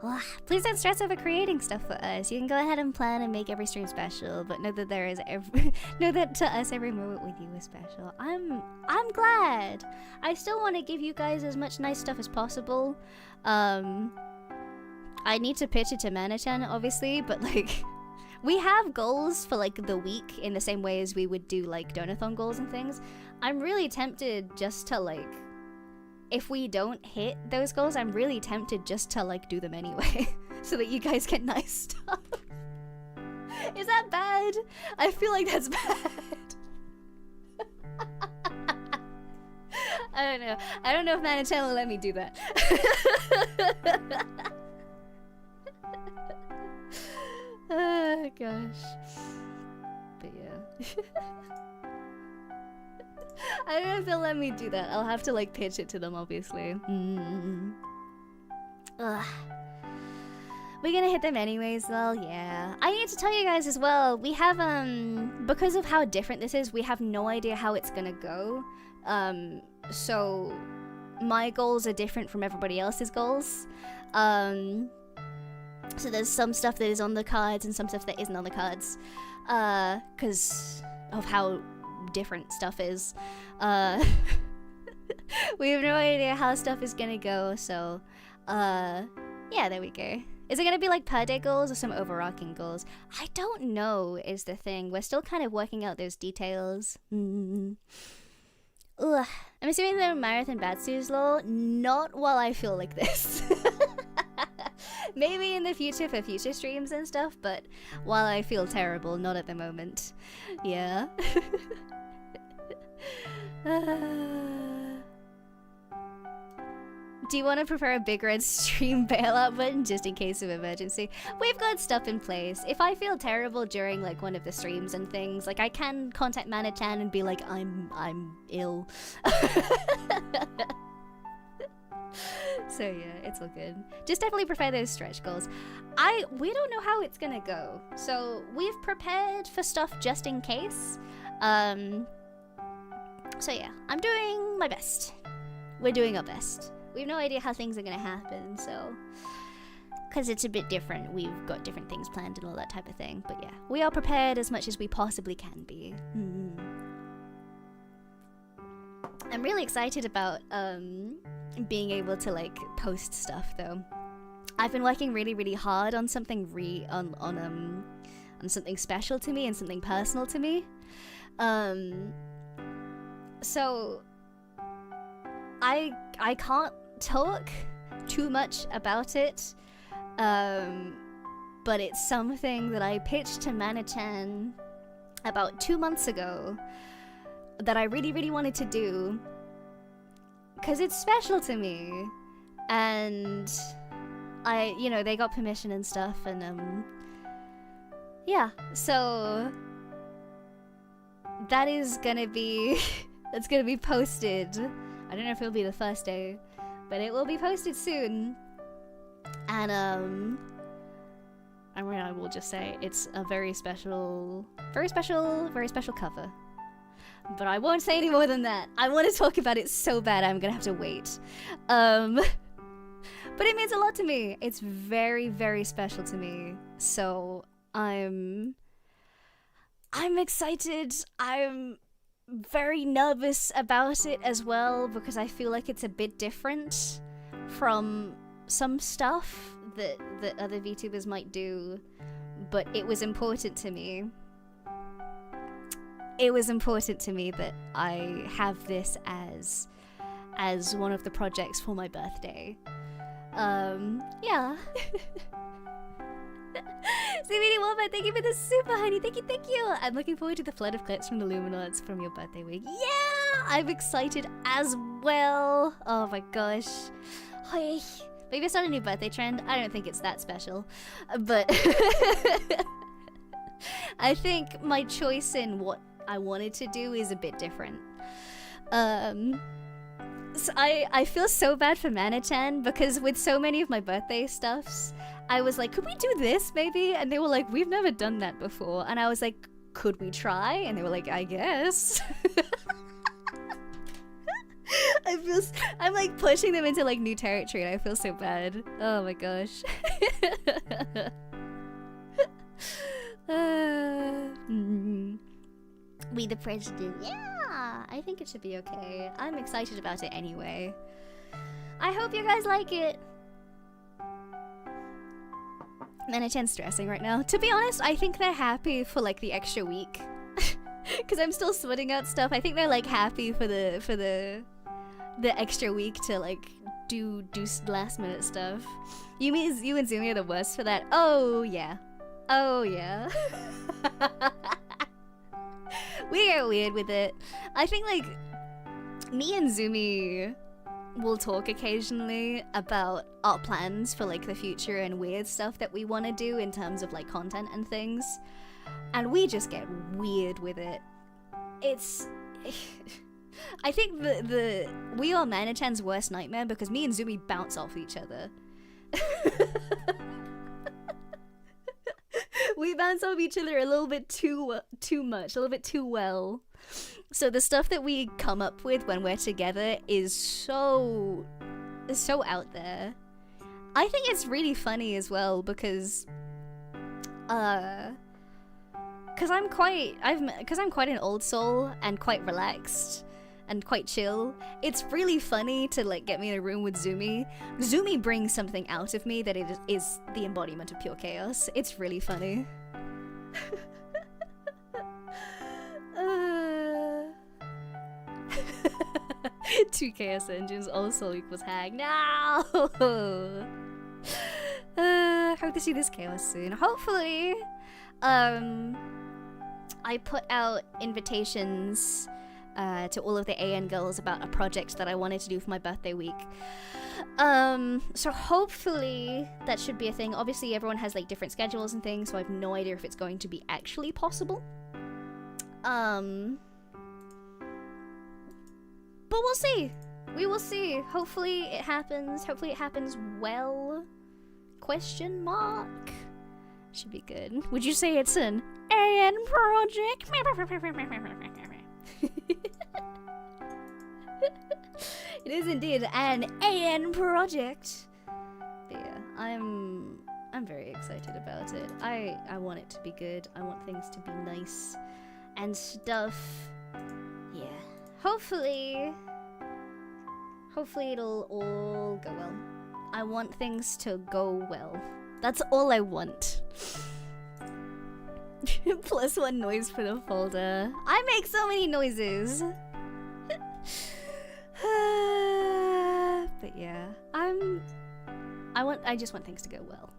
Ugh. Please don't stress over creating stuff for us. You can go ahead and plan and make every stream special, but know that know that to us every moment with you is special. I'm glad. I still want to give you guys as much nice stuff as possible. I need to pitch it to Mana-chan, obviously, but like, we have goals for like the week in the same way as we would do like donathon goals and things. I'm really tempted just to like, if we don't hit those goals, I'm really tempted just to like do them anyway so that you guys get nice stuff. Is that bad? I feel like that's bad. I don't know if Mana-chan will let me do that. Oh gosh. But yeah. I don't know if they'll let me do that. I'll have to like pitch it to them, obviously. Ugh. We're gonna hit them anyways though, yeah. I need to tell you guys as well, we have, because of how different this is, we have no idea how it's gonna go. So my goals are different from everybody else's goals. So there's some stuff that is on the cards and some stuff that isn't on the cards. Because of how different stuff is. We have no idea how stuff is gonna go, so, yeah, there we go. Is it gonna be like per day goals or some overarching goals? I don't know is the thing. We're still kind of working out those details. Ugh. I'm assuming they're marathon batsus lol. Not while I feel like this. Maybe in the future for future streams and stuff, but while I feel terrible, not at the moment. Yeah. Do you want to prepare a big red stream bailout button just in case of emergency? We've got stuff in place. If I feel terrible during like one of the streams and things, like I can contact Mana-chan and be like, I'm ill. So yeah, it's all good. Just definitely prepare those stretch goals. We don't know how it's gonna go. So we've prepared for stuff just in case. So yeah, I'm doing my best. We're doing our best. We have no idea how things are gonna happen, so... Because it's a bit different, we've got different things planned and all that type of thing. But yeah, we are prepared as much as we possibly can be. I'm really excited about being able to like post stuff though. I've been working really, really hard on something on something special to me and something personal to me. So I can't talk too much about it, but it's something that I pitched to Mana-chan about 2 months ago that I really, really wanted to do because it's special to me, and they got permission and stuff, and yeah, so that is gonna be that's gonna be posted. I don't know if it'll be the first day, but it will be posted soon. And I mean, I will just say it's a very special cover. But I won't say any more than that. I want to talk about it so bad I'm gonna have to wait. But it means a lot to me. It's very, very special to me. So I'm excited. I'm very nervous about it as well because I feel like it's a bit different from some stuff that other VTubers might do, but it was important to me. It was important to me that I have this as one of the projects for my birthday. Yeah. CBD Wombat, thank you for the super honey. Thank you. I'm looking forward to the flood of clips from the Luminauts from your birthday week. Yeah, I'm excited as well. Oh my gosh. Hi. Maybe it's not a new birthday trend. I don't think it's that special, but I think my choice in what I wanted to do is a bit different. So I feel so bad for Mana-chan because with so many of my birthday stuffs, I was like, could we do this maybe? And they were like, we've never done that before. And I was like, could we try? And they were like, I guess. I'm like pushing them into like new territory and I feel so bad. Oh my gosh. We the president. Yeah, I think it should be okay. I'm excited about it anyway. I hope you guys like it. Mana-chan's stressing right now. To be honest, I think they're happy for like the extra week. Cause I'm still sorting out stuff. I think they're like happy for the extra week to like do last minute stuff. You and ZUMI are the worst for that. Oh yeah. Oh yeah. We get weird with it. I think like me and ZUMI will talk occasionally about our plans for like the future and weird stuff that we want to do in terms of like content and things, and we just get weird with it. It's I think we are Mana-chan's worst nightmare because me and ZUMI bounce off each other. We bounce off each other a little bit too much, a little bit too well. So the stuff that we come up with when we're together is so out there. I think it's really funny as well because I'm quite an old soul and quite relaxed and quite chill. It's really funny to like get me in a room with ZUMI. ZUMI brings something out of me that it is the embodiment of pure chaos. It's really funny. Two chaos engines, all soul equals hag. No! Hope to see this chaos soon. Hopefully, I put out invitations to all of the AN girls about a project that I wanted to do for my birthday week. So hopefully that should be a thing. Obviously everyone has like different schedules and things, so I have no idea if it's going to be actually possible. But we'll see. We will see. Hopefully it happens. Hopefully it happens well. Question mark. Should be good. Would you say it's an AN project? It is indeed an AN project. But yeah, I'm very excited about it. I want it to be good. I want things to be nice and stuff. Yeah. Hopefully it'll all go well. I want things to go well. That's all I want. +1 noise for the folder. I make so many noises. But yeah, I just want things to go well.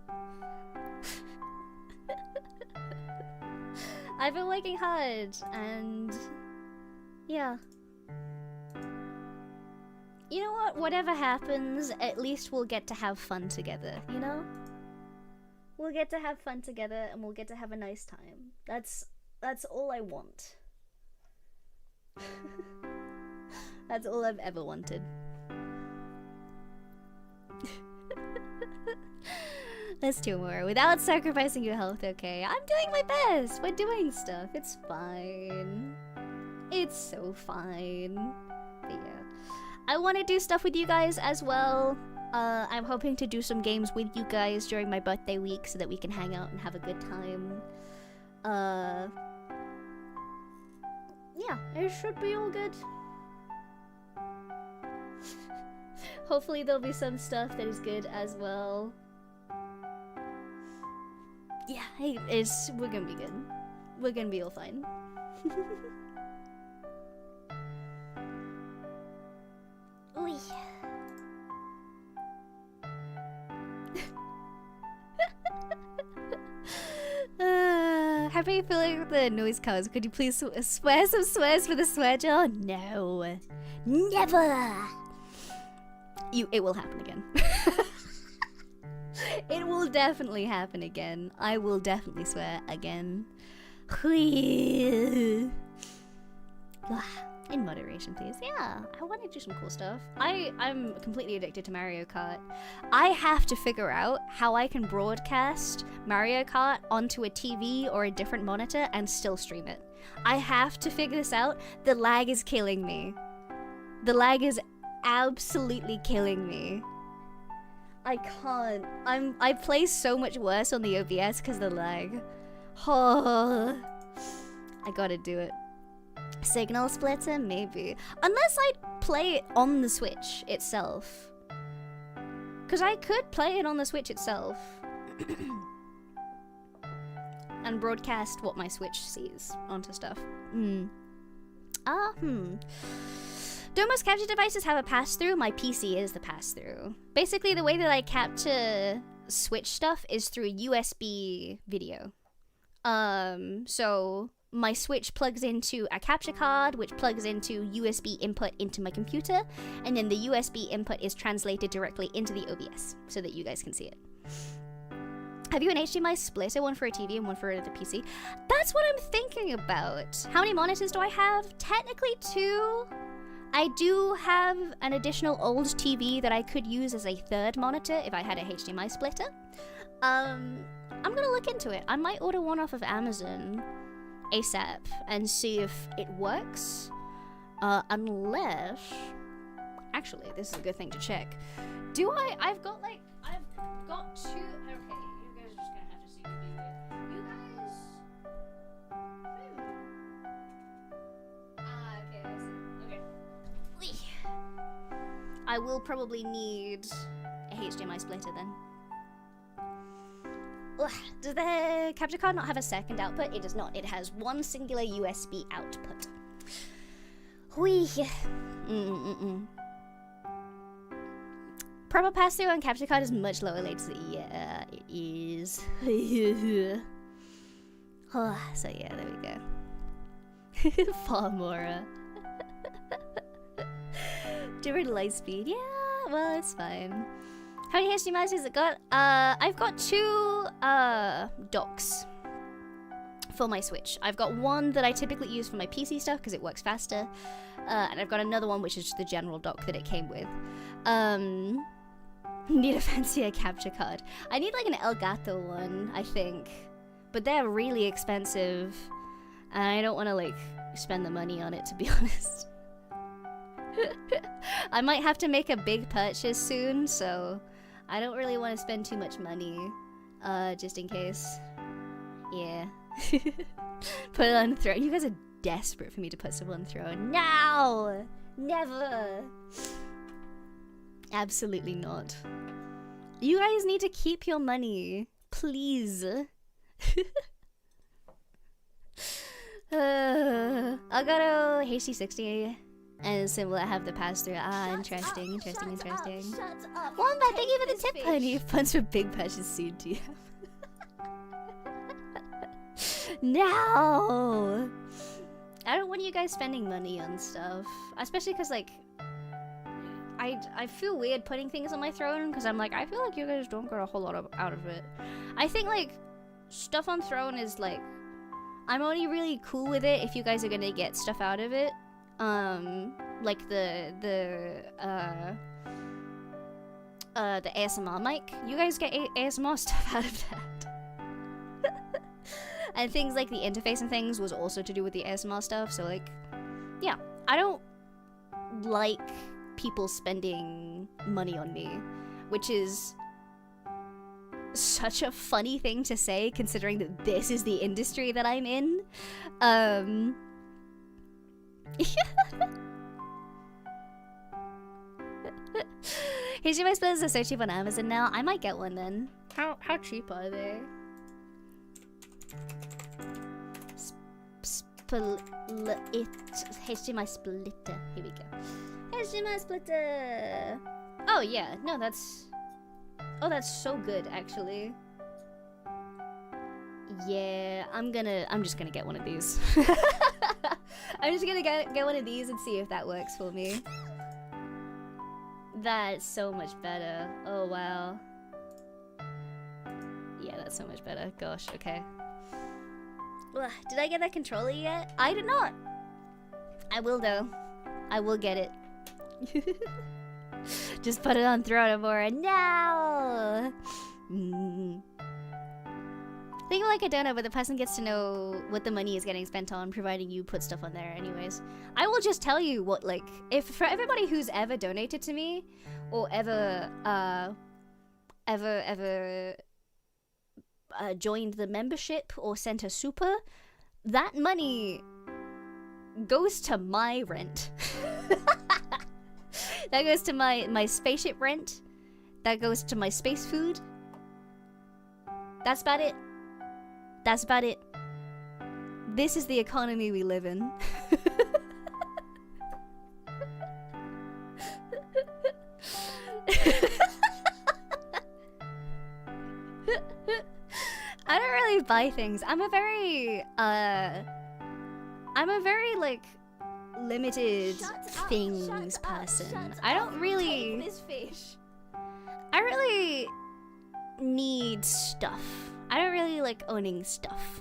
I've been working hard and yeah. You know what? Whatever happens, at least we'll get to have fun together, you know? We'll get to have fun together and we'll get to have a nice time. That's all I want. That's all I've ever wanted. Let's do more without sacrificing your health, okay? I'm doing my best. We're doing stuff. It's fine. It's so fine. But yeah. I want to do stuff with you guys as well. I'm hoping to do some games with you guys during my birthday week so that we can hang out and have a good time. Yeah, it should be all good. Hopefully there'll be some stuff that is good as well. Yeah, hey, we're gonna be good. We're gonna be all fine. Ooh. How are you feeling with the noise cows? Could you please swear some swears for the swear jar? No. Never! It will happen again. It will definitely happen again. I will definitely swear again. In moderation, please. Yeah, I want to do some cool stuff. I'm completely addicted to Mario Kart. I have to figure out how I can broadcast Mario Kart onto a TV or a different monitor and still stream it. I have to figure this out. The lag is killing me. The lag is absolutely killing me. I can't. I play so much worse on the OBS because of the lag. Oh, I gotta do it. Signal splitter? Maybe. Unless I play it on the Switch itself. Because I could play it on the Switch itself. And broadcast what my Switch sees onto stuff. Don't most capture devices have a pass-through? My PC is the pass-through. Basically, the way that I capture Switch stuff is through USB video. So my Switch plugs into a capture card, which plugs into USB input into my computer, and then the USB input is translated directly into the OBS so that you guys can see it. Have you an HDMI splitter, one for a TV and one for the PC? That's what I'm thinking about. How many monitors do I have? Technically 2. I do have an additional old TV that I could use as a third monitor if I had a HDMI splitter. I'm gonna look into it. I might order one off of Amazon ASAP and see if it works. Unless... Actually, this is a good thing to check. Do I... I've got two... Okay, you guys are just gonna have to see me do it. You guys... okay, I see. Okay. Whee. I will probably need a HDMI splitter then. Ugh, does the capture card not have a second output? It does not. It has one singular USB output. Whee. Proper pass-through on capture card is much lower latency. Yeah, it is. So yeah, there we go. For Amora. Different light speed. Yeah, well, it's fine. How many HDMIs has it got? I've got 2 docks for my Switch. I've got one that I typically use for my PC stuff because it works faster. And I've got another one which is just the general dock that it came with. Need a fancier capture card. I need like an Elgato one, I think. But they're really expensive. And I don't want to like spend the money on it, to be honest. I might have to make a big purchase soon, so I don't really want to spend too much money. Just in case. Yeah. Put it on Throne. You guys are desperate for me to put stuff on Throne. No! Never! Absolutely not. You guys need to keep your money. Please. I got a HD60 and symbol I have the pass-through. Interesting. Shut up. One bad thank you for the tip, honey. Funds for big purchase soon, do you have? No! I don't want you guys spending money on stuff. Especially because, like, I feel weird putting things on my Throne because I'm like, I feel like you guys don't get a whole lot out of it. I think, like, stuff on Throne is, like, I'm only really cool with it if you guys are gonna get stuff out of it. Like the ASMR mic. You guys get ASMR stuff out of that. And things like the interface and things was also to do with the ASMR stuff, so like, yeah. I don't like people spending money on me, which is such a funny thing to say considering that this is the industry that I'm in. HDMI splitters are so cheap on Amazon now. I might get one then. How cheap are they? HDMI splitter. Here we go. HDMI splitter. Oh yeah, no, that's. Oh, that's so good, actually. Yeah, I'm just gonna get one of these. I'm just gonna get one of these and see if that works for me. That's so much better. Oh, wow. Yeah, that's so much better. Gosh, okay. Ugh, did I get that controller yet? I did not. I will, though. I will get it. Just put it on Throne, Amora. No! Think like a donut, but the person gets to know what the money is getting spent on, providing you put stuff on there anyways. I will just tell you what, like, if for everybody who's ever donated to me, or ever joined the membership or sent a super, that money goes to my rent. That goes to my spaceship rent. That goes to my space food. That's about it. That's about it. This is the economy we live in. I don't really buy things. I'm a very like limited things person. I don't really Take this fish. I really need stuff. I don't really like owning stuff.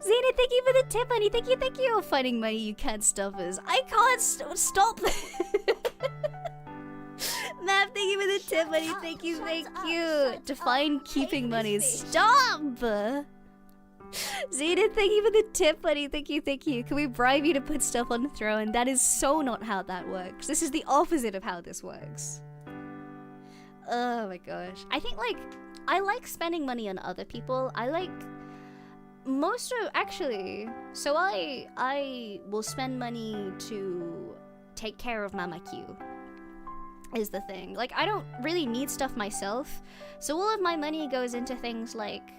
Zena, thank you for the tip, honey. Thank you. Finding money you can't stop us. I can't stop. Mav, thank you for the tip, honey. Thank you. Define keeping money. Stop! Zena, thank you for the tip, buddy. Thank you. Can we bribe you to put stuff on the throne? That is so not how that works. This is the opposite of how this works. Oh my gosh. I think, like, I like spending money on other people. I like actually, so I will spend money to take care of Mama Q. Is the thing. Like, I don't really need stuff myself, so all of my money goes into things like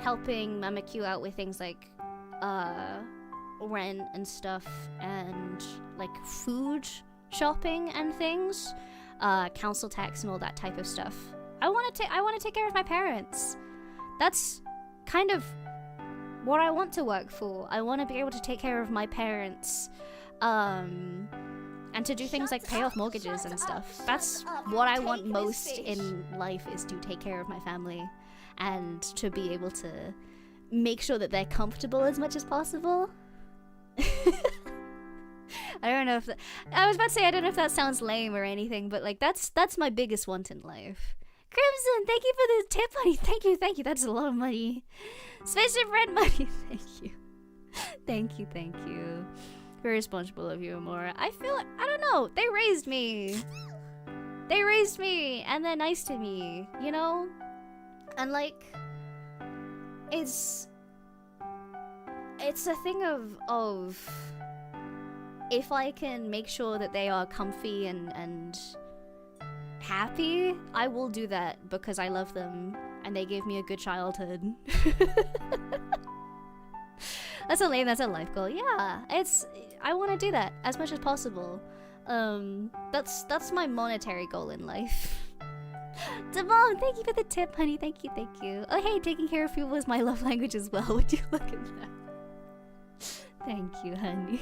helping Mama Q out with things like rent and stuff, and like food shopping and things, council tax and all that type of stuff. I want to take care of my parents. That's kind of what I want to work for. I want to be able to take care of my parents, and to do things like pay off mortgages and stuff. That's what I want most in life, is to take care of my family and to be able to make sure that they're comfortable as much as possible. I don't know if I was about to say, I don't know if that sounds lame or anything, but like that's my biggest want in life. Crimson, thank you for the tip, honey. Thank you. That's a lot of money. Spaceship rent money. Thank you. Very responsible of you, Amora. I don't know. They raised me, and they're nice to me, you know? And like, it's a thing of if I can make sure that they are comfy and happy, I will do that because I love them and they gave me a good childhood. That's a life goal. Yeah, I want to do that as much as possible. That's my monetary goal in life. Devon, thank you for the tip, honey. Thank you. Oh, hey, taking care of people is my love language as well. Would you look at that? Thank you, honey.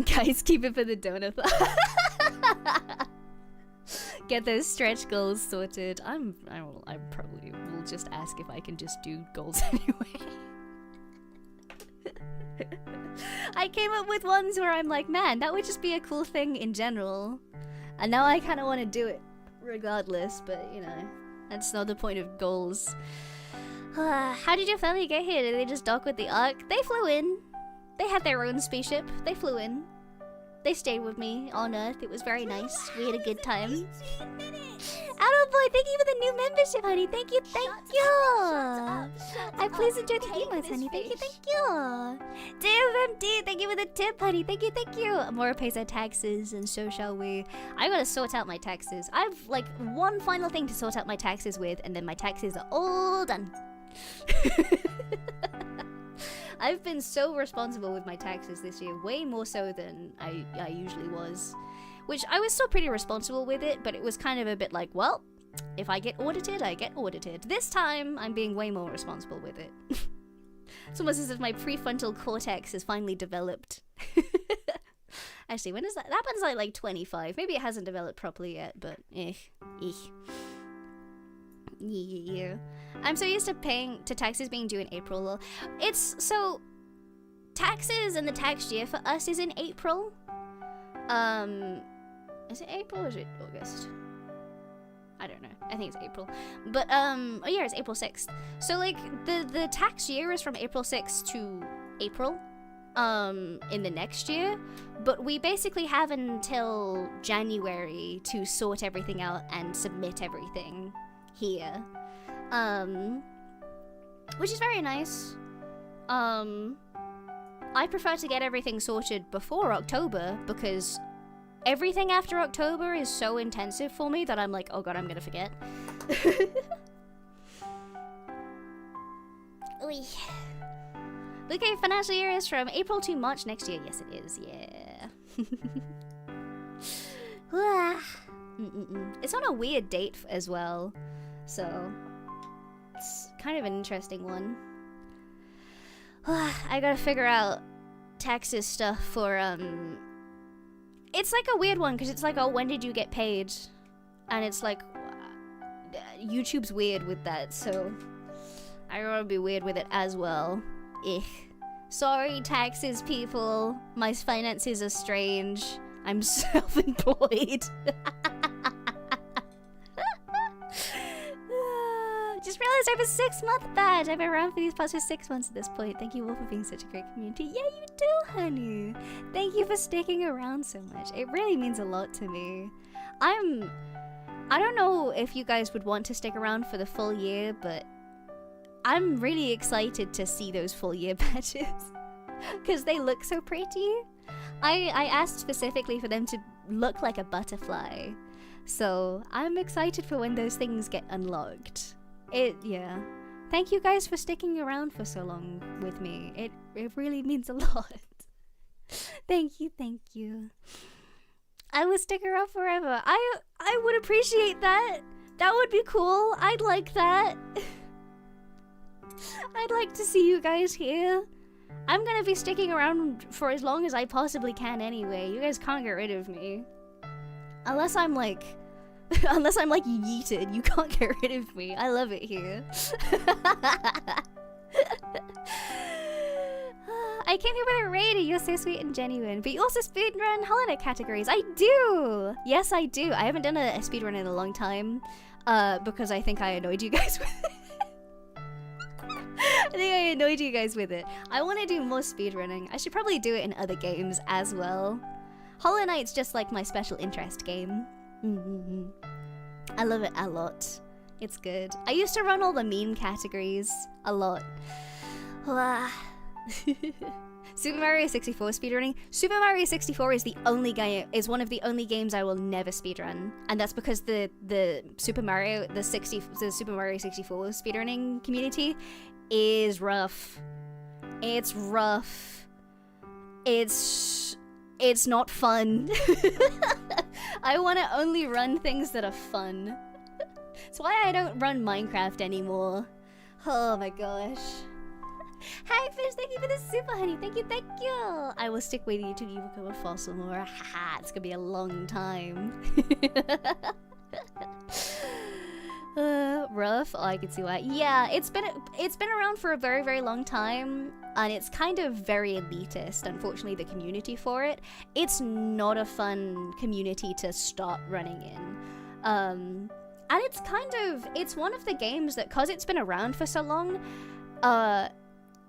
Guys, keep it for the donut. Get those stretch goals sorted. I probably will just ask if I can just do goals anyway. I came up with ones where I'm like, man, that would just be a cool thing in general. And now I kind of want to do it regardless, but you know, that's not the point of goals. How did your family get here? Did they just dock with the Ark? They flew in. They had their own spaceship. They flew in. They stayed with me on Earth. It was very nice. We had a good time. Adult boy, thank you for the new membership, honey. Thank you. I please enjoy the emotes, honey. Thank you. DMMD, thank you for the tip, honey. Thank you. Amora pays her taxes, and so shall we. I gotta sort out my taxes. I've like one final thing to sort out my taxes with, and then my taxes are all done. I've been so responsible with my taxes this year, way more so than I usually was. Which, I was still pretty responsible with it, but it was kind of a bit like, well, if I get audited, I get audited. This time, I'm being way more responsible with it. It's almost as if my prefrontal cortex has finally developed. Actually, when is that? That happens like 25. Maybe it hasn't developed properly yet, but Yeah. I'm so used to paying to taxes being due in April. It's so taxes and the tax year for us is in April. Is it April or is it August? I don't know. I think it's April. But oh yeah, it's April 6th. So like the tax year is from April 6th to April in the next year, but we basically have until January to sort everything out and submit everything here, which is very nice. I prefer to get everything sorted before October because everything after October is so intensive for me that I'm like, oh god, I'm gonna forget. Okay, financial year is from April to March next year. Yes, it is. Yeah. It's on a weird date as well, so it's kind of an interesting one. I gotta figure out taxes stuff for it's like a weird one because it's like, oh, when did you get paid? And it's like, YouTube's weird with that, so I don't want to be weird with it as well. Sorry, taxes, people. My finances are strange. I'm self-employed. Just realized I have a 6-month badge. I've been around for these past 6 months at this point. Thank you all for being such a great community. Yeah, you do, honey. Thank you for sticking around so much. It really means a lot to me. I don't know if you guys would want to stick around for the full year, but I'm really excited to see those full year badges because they look so pretty. I asked specifically for them to look like a butterfly, so I'm excited for when those things get unlocked. Yeah. Thank you guys for sticking around for so long with me. It really means a lot. Thank you, thank you. I would stick around forever. I would appreciate that. That would be cool. I'd like that. I'd like to see you guys here. I'm gonna be sticking around for as long as I possibly can anyway. You guys can't get rid of me. Unless I'm like yeeted, you can't get rid of me. I love it here. I came here with a raid. You're so sweet and genuine. But you also speedrun Holiday categories. I do! Yes, I do. I haven't done a speedrun in a long time. Because I think I annoyed you guys with it. I think I annoyed you guys with it. I want to do more speedrunning. I should probably do it in other games as well. Hollow Knight's just like my special interest game. I love it a lot. It's good. I used to run all the meme categories a lot. Super Mario 64 speedrunning. Super Mario 64 is one of the only games I will never speedrun, and that's because the Super Mario 64 speedrunning community is rough. It's rough. It's not fun. I want to only run things that are fun. That's why I don't run Minecraft anymore. Oh my gosh. Hi Fish, thank you for the super honey. Thank you, thank you. I will stick with you till you become a fossil more. Haha, it's gonna be a long time. Rough. Oh, I can see why. Yeah, it's been around for a very, very long time, and it's kind of very elitist, unfortunately, the community for it. It's not a fun community to start running in. And it's one of the games that, cause it's been around for so long,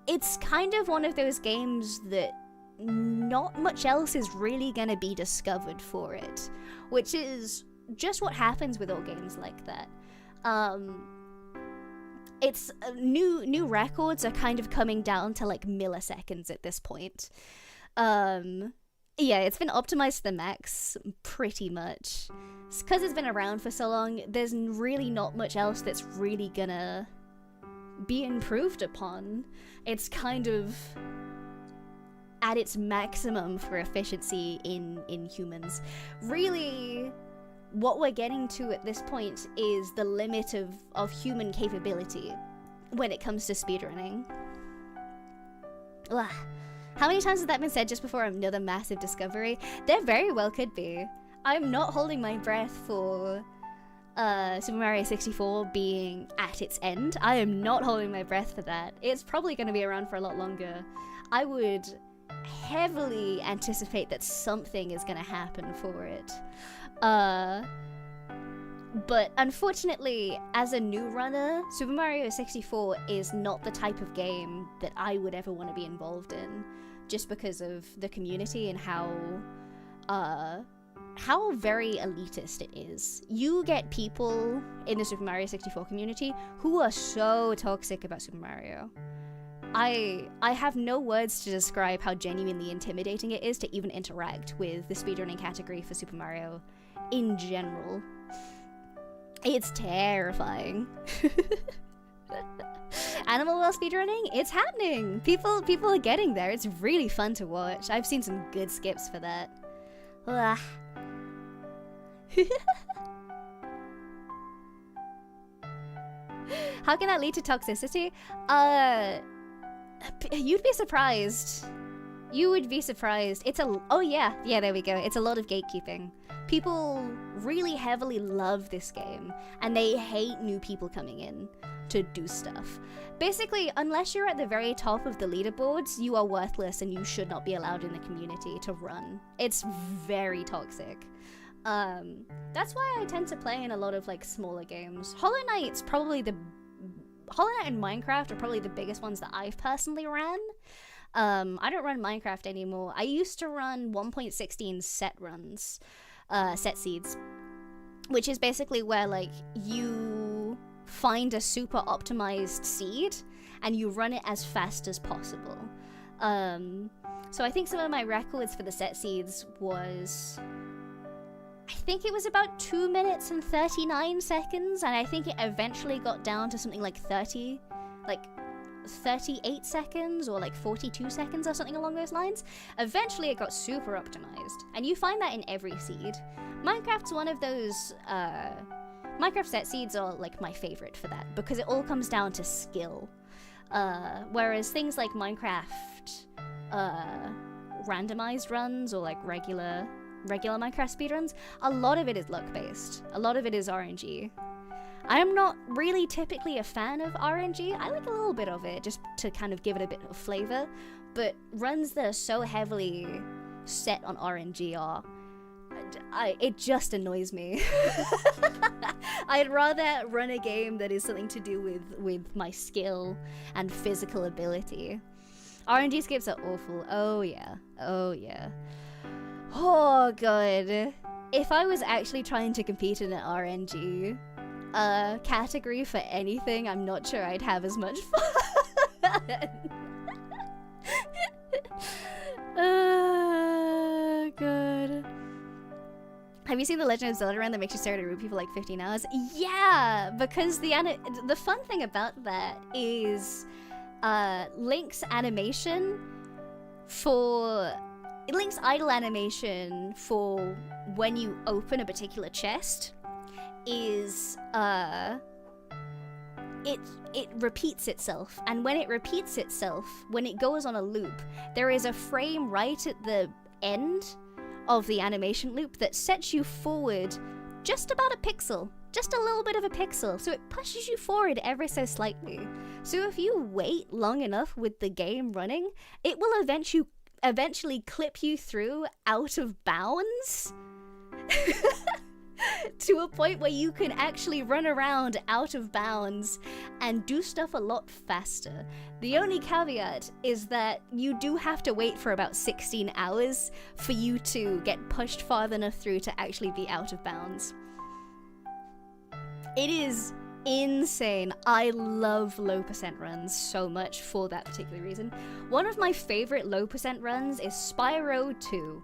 it's kind of one of those games that not much else is really gonna be discovered for it, which is just what happens with all games like that. It's new records are kind of coming down to like milliseconds at this point. Yeah, it's been optimized to the max pretty much. Because it's been around for so long, there's really not much else that's really gonna be improved upon. It's kind of at its maximum for efficiency in humans. Really, what we're getting to at this point is the limit of human capability when it comes to speedrunning. Ugh. How many times has that been said just before another massive discovery? There very well could be. I'm not holding my breath for Super Mario 64 being at its end. I am not holding my breath for that. It's probably going to be around for a lot longer. I would heavily anticipate that something is going to happen for it. But unfortunately, as a new runner, Super Mario 64 is not the type of game that I would ever want to be involved in, just because of the community and how very elitist it is. You get people in the Super Mario 64 community who are so toxic about Super Mario. I have no words to describe how genuinely intimidating it is to even interact with the speedrunning category for Super Mario in general. It's terrifying. Animal World speedrunning? It's happening! People are getting there. It's really fun to watch. I've seen some good skips for that. Ugh. How can that lead to toxicity? You'd be surprised. You would be surprised. Oh yeah, there we go. It's a lot of gatekeeping. People really heavily love this game, and they hate new people coming in to do stuff. Basically, unless you're at the very top of the leaderboards, you are worthless and you should not be allowed in the community to run. It's very toxic. That's why I tend to play in a lot of like smaller games. Hollow Knight and Minecraft are probably the biggest ones that I've personally ran. I don't run Minecraft anymore. I used to run 1.16 set runs, set seeds, which is basically where like you find a super optimized seed and you run it as fast as possible. So I think some of my records for the set seeds was, I think it was about 2 minutes and 39 seconds, and I think it eventually got down to something like 38 seconds or like 42 seconds or something along those lines. Eventually it got super optimized, and you find that in every seed. Minecraft's one of those, Minecraft set seeds are like my favorite for that, because it all comes down to skill. Whereas things like Minecraft, randomized runs or like regular Minecraft speedruns, a lot of it is luck-based. A lot of it is RNG. I'm not really typically a fan of RNG. I like a little bit of it, just to kind of give it a bit of flavor. But runs that are so heavily set on RNG are... it just annoys me. I'd rather run a game that is something to do with my skill and physical ability. RNG skips are awful. Oh yeah. Oh yeah. Oh god. If I was actually trying to compete in an RNG category for anything, I'm not sure I'd have as much fun. Oh god. Have you seen the Legend of Zelda run that makes you stare at a rupee for like 15 hours? Yeah, because the fun thing about that is Link's idle animation for when you open a particular chest is it repeats itself, and when it repeats itself, when it goes on a loop, there is a frame right at the end of the animation loop that sets you forward just about a pixel, just a little bit of a pixel, so it pushes you forward ever so slightly. So if you wait long enough with the game running, it will eventually clip you through out of bounds to a point where you can actually run around out of bounds and do stuff a lot faster. The only caveat is that you do have to wait for about 16 hours for you to get pushed far enough through to actually be out of bounds. It is insane. I love low percent runs so much for that particular reason. One of my favorite low percent runs is Spyro 2.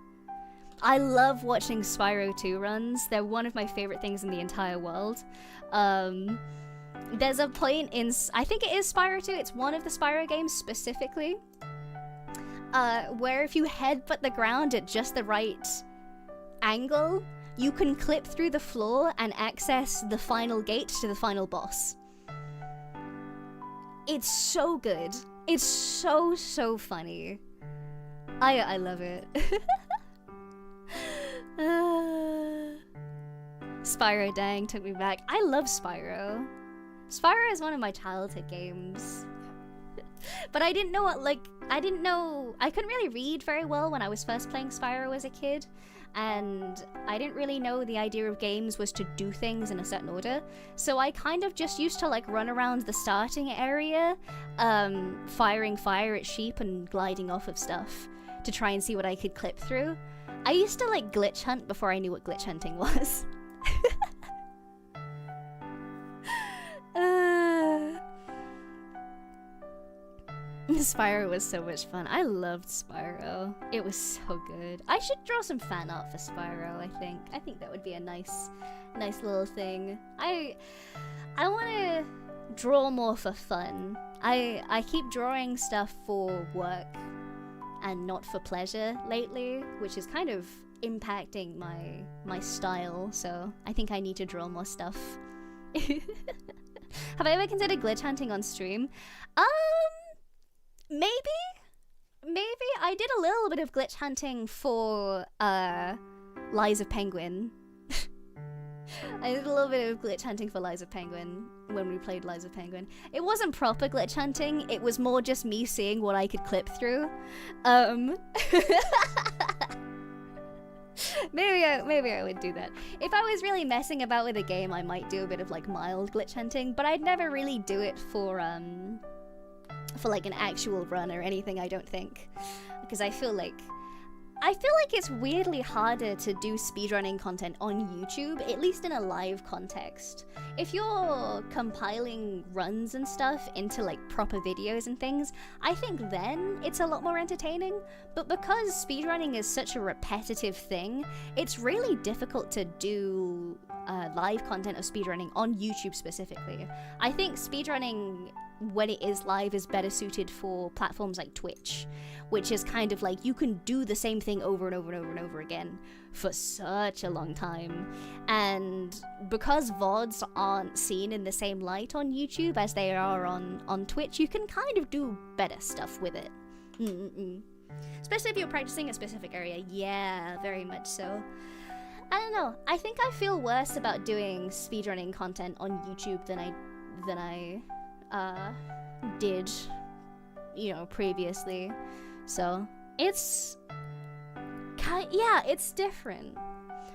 I love watching Spyro 2 runs. They're one of my favorite things in the entire world. There's a point in, I think it is Spyro 2, it's one of the Spyro games specifically, where if you headbutt the ground at just the right angle, you can clip through the floor and access the final gate to the final boss. It's so good. It's so funny. I love it. Spyro, dang, took me back. I love Spyro. Spyro is one of my childhood games. But I didn't know I couldn't really read very well when I was first playing Spyro as a kid, and I didn't really know the idea of games was to do things in a certain order, so I kind of just used to like run around the starting area, firing fire at sheep and gliding off of stuff to try and see what I could clip through. I used to like glitch hunt before I knew what glitch hunting was. Spyro was so much fun. I loved Spyro. It was so good. I should draw some fan art for Spyro, I think. I think that would be a nice little thing. I want to draw more for fun. I keep drawing stuff for work and not for pleasure lately, which is kind of impacting my style, so I think I need to draw more stuff. Have I ever considered glitch hunting on stream? Maybe I did a little bit of glitch hunting for Lies of Penguin. I did a little bit of glitch hunting for Lies of Penguin when we played Lies of Penguin. It wasn't proper glitch hunting, it was more just me seeing what I could clip through. Maybe I would do that. If I was really messing about with a game, I might do a bit of like mild glitch hunting, but I'd never really do it for like an actual run or anything, I don't think. Because I feel like it's weirdly harder to do speedrunning content on YouTube, at least in a live context. If you're compiling runs and stuff into like proper videos and things, I think then it's a lot more entertaining. But because speedrunning is such a repetitive thing, it's really difficult to do live content of speedrunning on YouTube specifically. I think speedrunning, when it is live, is better suited for platforms like Twitch, which is kind of like you can do the same thing over and over and over and over again for such a long time. And because VODs aren't seen in the same light on YouTube as they are on Twitch, you can kind of do better stuff with it. Especially if you're practicing a specific area. Yeah, very much so. I don't know. I think I feel worse about doing speedrunning content on YouTube than I did, you know, previously. So it's different.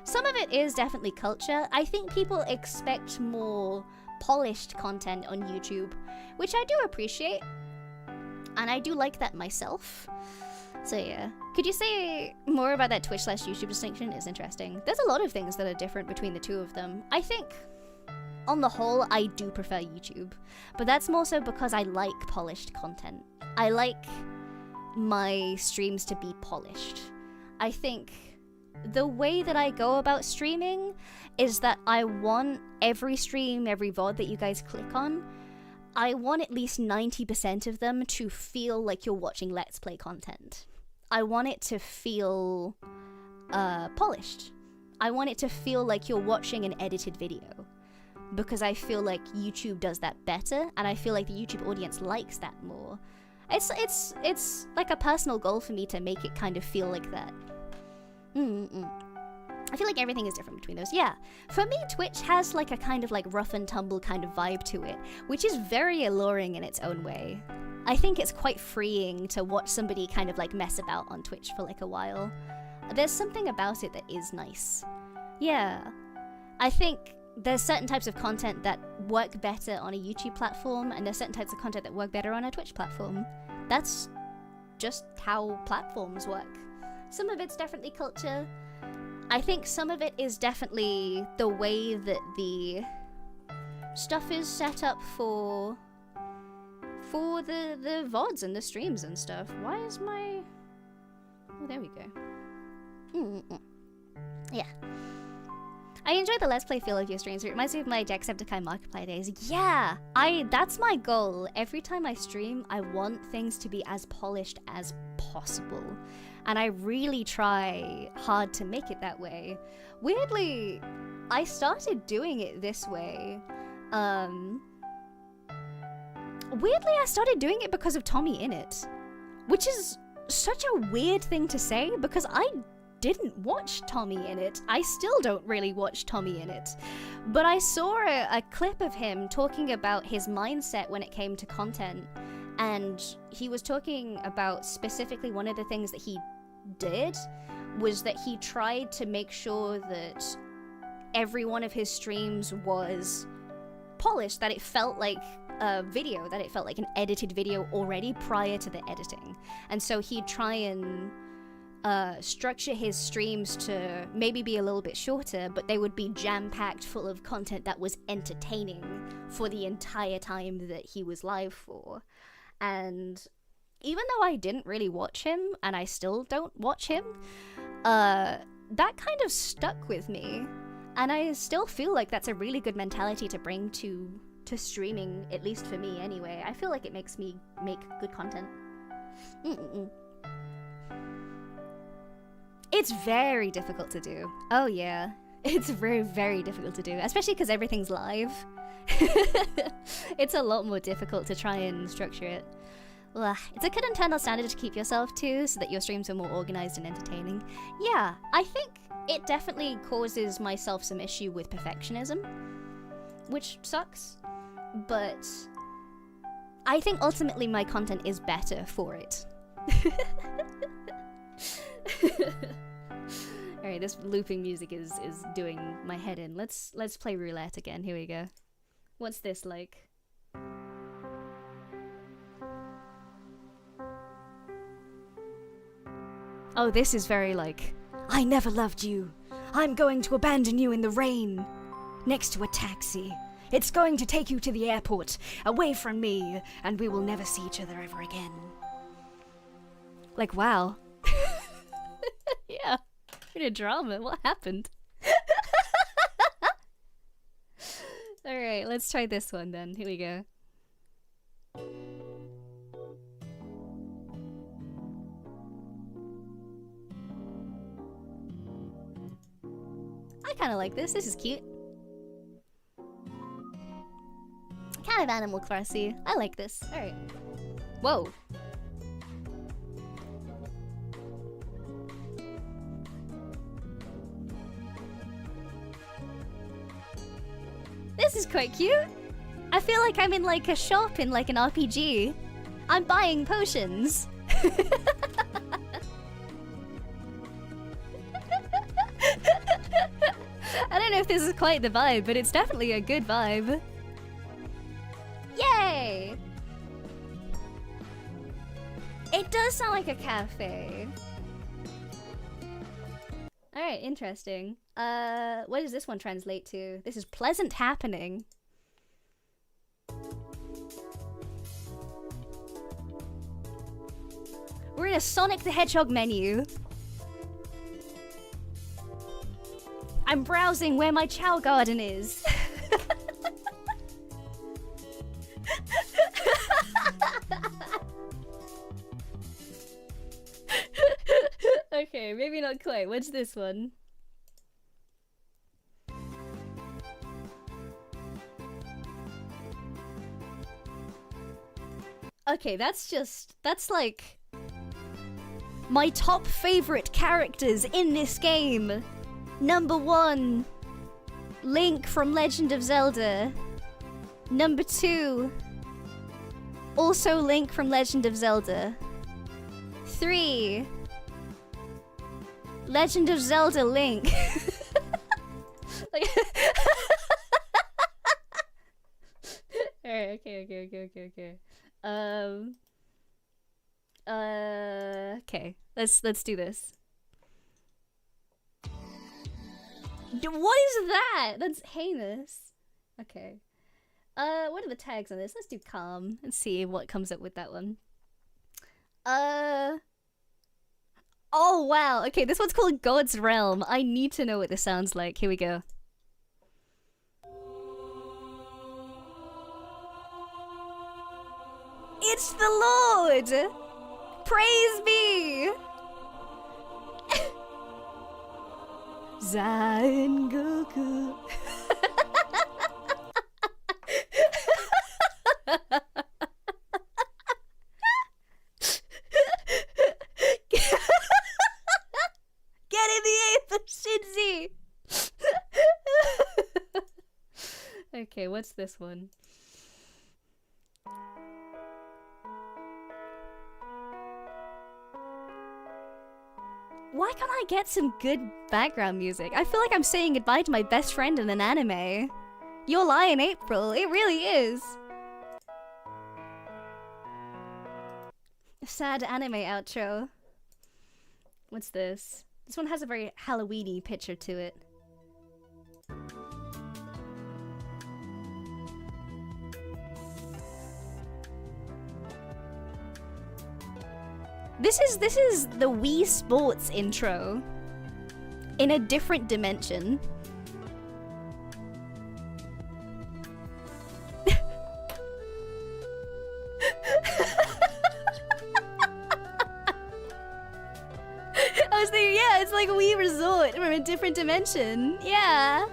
Some of it is definitely culture. I think people expect more polished content on YouTube, which I do appreciate, and I do like that myself. So yeah. Could you say more about that Twitch/YouTube distinction? It's interesting. There's a lot of things that are different between the two of them. I think on the whole, I do prefer YouTube, but that's more so because I like polished content. I like my streams to be polished. I think the way that I go about streaming is that I want every stream, every VOD that you guys click on, I want at least 90% of them to feel like you're watching Let's Play content. I want it to feel polished. I want it to feel like you're watching an edited video, because I feel like YouTube does that better, and I feel like the YouTube audience likes that more. It's like a personal goal for me to make it kind of feel like that. I feel like everything is different between those. Yeah, for me, Twitch has like a kind of like rough and tumble kind of vibe to it, which is very alluring in its own way. I think it's quite freeing to watch somebody kind of like mess about on Twitch for like a while. There's something about it that is nice. Yeah, I think there's certain types of content that work better on a YouTube platform, and there's certain types of content that work better on a Twitch platform. That's just how platforms work. Some of it's definitely culture. I think some of it is definitely the way that the stuff is set up for the VODs and the streams and stuff. Why is my... Oh, there we go. Yeah. I enjoy the Let's Play feel of your streams. It reminds me of my Jacksepticeye Markiplier days. Yeah! That's my goal. Every time I stream, I want things to be as polished as possible. And I really try hard to make it that way. Weirdly, I started doing it this way. Weirdly, I started doing it because of Tommy Innit, which is such a weird thing to say because I didn't watch Tommy Innit. I still don't really watch Tommy Innit. But I saw a clip of him talking about his mindset when it came to content, and he was talking about specifically one of the things that he did was that he tried to make sure that every one of his streams was polished, that it felt like a video, that it felt like an edited video already prior to the editing. And so he'd try and structure his streams to maybe be a little bit shorter, but they would be jam-packed full of content that was entertaining for the entire time that he was live for. And even though I didn't really watch him, and I still don't watch him, that kind of stuck with me. And I still feel like that's a really good mentality to bring to streaming, at least for me anyway. I feel like it makes me make good content. It's very difficult to do. Oh yeah, it's very, very difficult to do, especially because everything's live. It's a lot more difficult to try and structure it. Ugh. It's a good internal standard to keep yourself to, so that your streams are more organized and entertaining. Yeah, I think it definitely causes myself some issue with perfectionism, which sucks, but I think ultimately my content is better for it. Alright, this looping music is doing my head in. Let's play roulette again. Here we go. What's this like? Oh, this is very like, I never loved you. I'm going to abandon you in the rain. Next to a taxi. It's going to take you to the airport, away from me, and we will never see each other ever again. Like, wow. Yeah. In a drama, what happened? Alright, let's try this one then. Here we go. I kinda like this. This is cute. Kind of Animal Crossing. I like this. Alright. Whoa. This is quite cute. I feel like I'm in like a shop in like an RPG. I'm buying potions. I don't know if this is quite the vibe, but it's definitely a good vibe. Yay! It does sound like a cafe. Alright, interesting. What does this one translate to? This is pleasant happening. We're in a Sonic the Hedgehog menu. I'm browsing where my Chow Garden is. Okay, maybe not quite. What's this one? Okay, that's like my top favorite characters in this game. Number 1, Link from Legend of Zelda. Number 2, also Link from Legend of Zelda. 3, Legend of Zelda Link. Like Alright, okay. Okay. Let's do this. What is that? That's heinous. Okay. What are the tags on this? Let's do calm and see what comes up with that one. Oh wow. Okay, this one's called God's Realm. I need to know what this sounds like. Here we go. It's the Lord! Praise be! Zain Goku. Get in the 8th of Shinzi! Okay, what's this one? Why can't I get some good background music? I feel like I'm saying goodbye to my best friend in an anime. You'll lie in April, it really is. Sad anime outro. What's this? This one has a very Halloween-y picture to it. This is the Wii Sports intro in a different dimension. I was thinking, yeah, it's like Wii Resort from a different dimension. Yeah.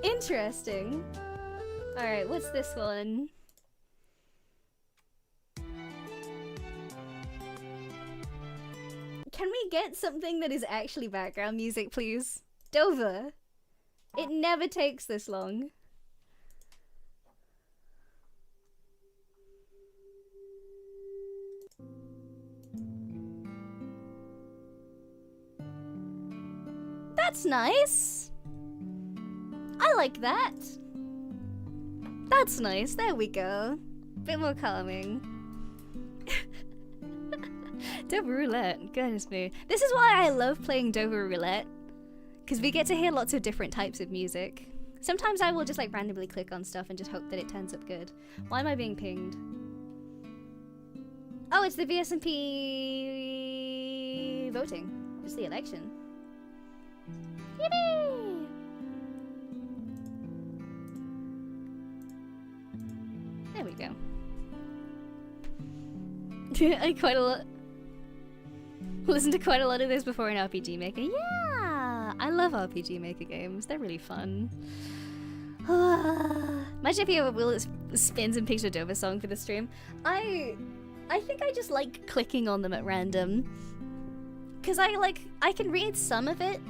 Interesting. Alright, what's this one? get something that is actually background music, please? Dover. It never takes this long. That's nice. I like that. That's nice. There we go. Bit more calming. Dover Roulette. Goodness me. This is why I love playing Dover Roulette. Because we get to hear lots of different types of music. Sometimes I will just like randomly click on stuff and just hope that it turns up good. Why am I being pinged? Oh, it's the VSMP voting. It's the election. Yippee! There we go. I quite a lot. Listened to quite a lot of this before in RPG Maker. Yeah, I love RPG Maker games. They're really fun. Imagine if you have a wheel that spins and picks a Dover song for the stream. I think I just like clicking on them at random. Cause I can read some of it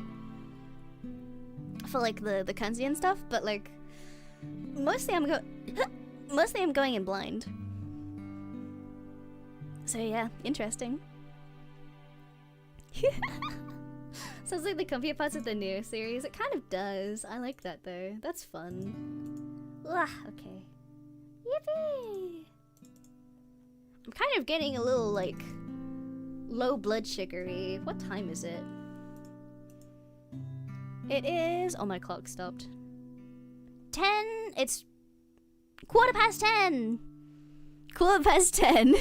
for like the kanji and stuff, but like mostly I'm going in blind. So yeah, interesting. Sounds like the comfier parts of the new series. It kind of does. I like that though. That's fun. Okay. Yippee! I'm kind of getting a little like low blood sugary. What time is it? It is... Oh, my clock stopped. 10. It's 10:15. 10:15.